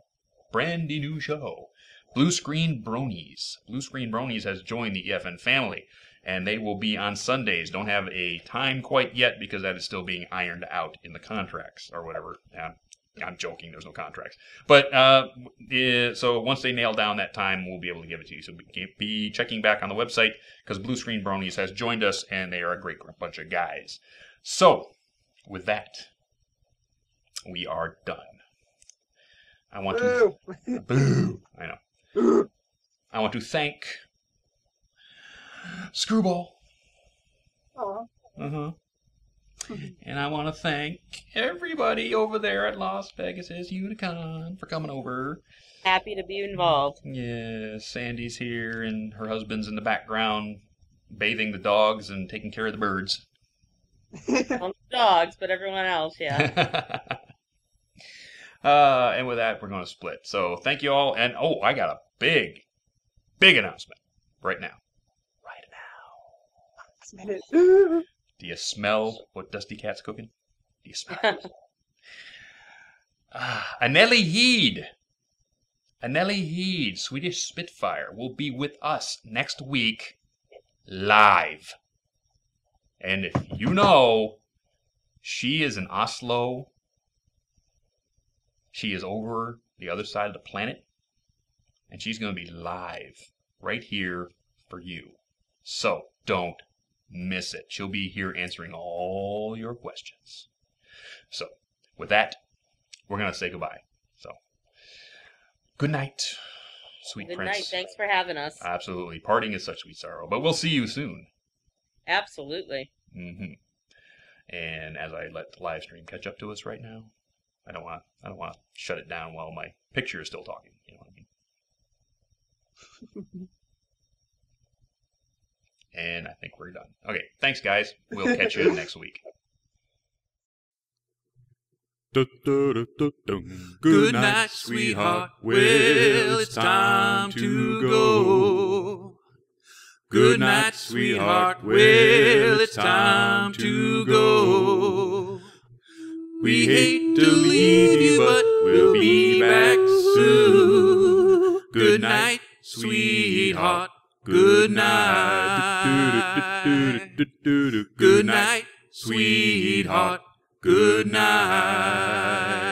[SPEAKER 1] brandy new show, Blue Screen Bronies. Blue Screen Bronies has joined the EFN family, and they will be on Sundays. Don't have a time quite yet because that is still being ironed out in the contracts or whatever. I'm joking, there's no contracts. But so once they nail down that time, we'll be able to give it to you. So be checking back on the website, because Blue Screen Bronies has joined us, and they are a great bunch of guys. So, with that, we are done. I want to... Boo! I know. I want to thank Screwball.
[SPEAKER 4] Aw.
[SPEAKER 1] And I want to thank everybody over there at Las Pegasus Unicon for coming over.
[SPEAKER 2] Happy to be involved.
[SPEAKER 1] Yeah, Sandy's here, and her husband's in the background bathing the dogs and taking care of the birds.
[SPEAKER 2] Well, the dogs, but everyone else, yeah.
[SPEAKER 1] And with that, we're going to split. So thank you all. And I got a big announcement right now.
[SPEAKER 4] Last minute.
[SPEAKER 1] Do you smell what DustyKatt's cooking? Do you smell it? Anneli Heed, Swedish Spitfire, will be with us next week live. And if you know, she is in Oslo. She is over the other side of the planet. And she's going to be live right here for you. So don't miss it. She'll be here answering all your questions. So, with that, we're going to say goodbye. So, good night, sweet
[SPEAKER 2] Good
[SPEAKER 1] prince.
[SPEAKER 2] night. Thanks for having us.
[SPEAKER 1] Absolutely. Parting is such sweet sorrow. But we'll see you soon.
[SPEAKER 2] Absolutely.
[SPEAKER 1] And as I let the live stream catch up to us right now, I don't want to shut it down while my picture is still talking. You know what I mean? And I think we're done. Okay, thanks, guys. We'll catch you next week.
[SPEAKER 3] Good night, sweetheart. Well, it's time to go. Good night, sweetheart. Well, it's time to go. We hate to leave you, but we'll be back soon. Good night, sweetheart. Good night. Good night, sweetheart. Good night.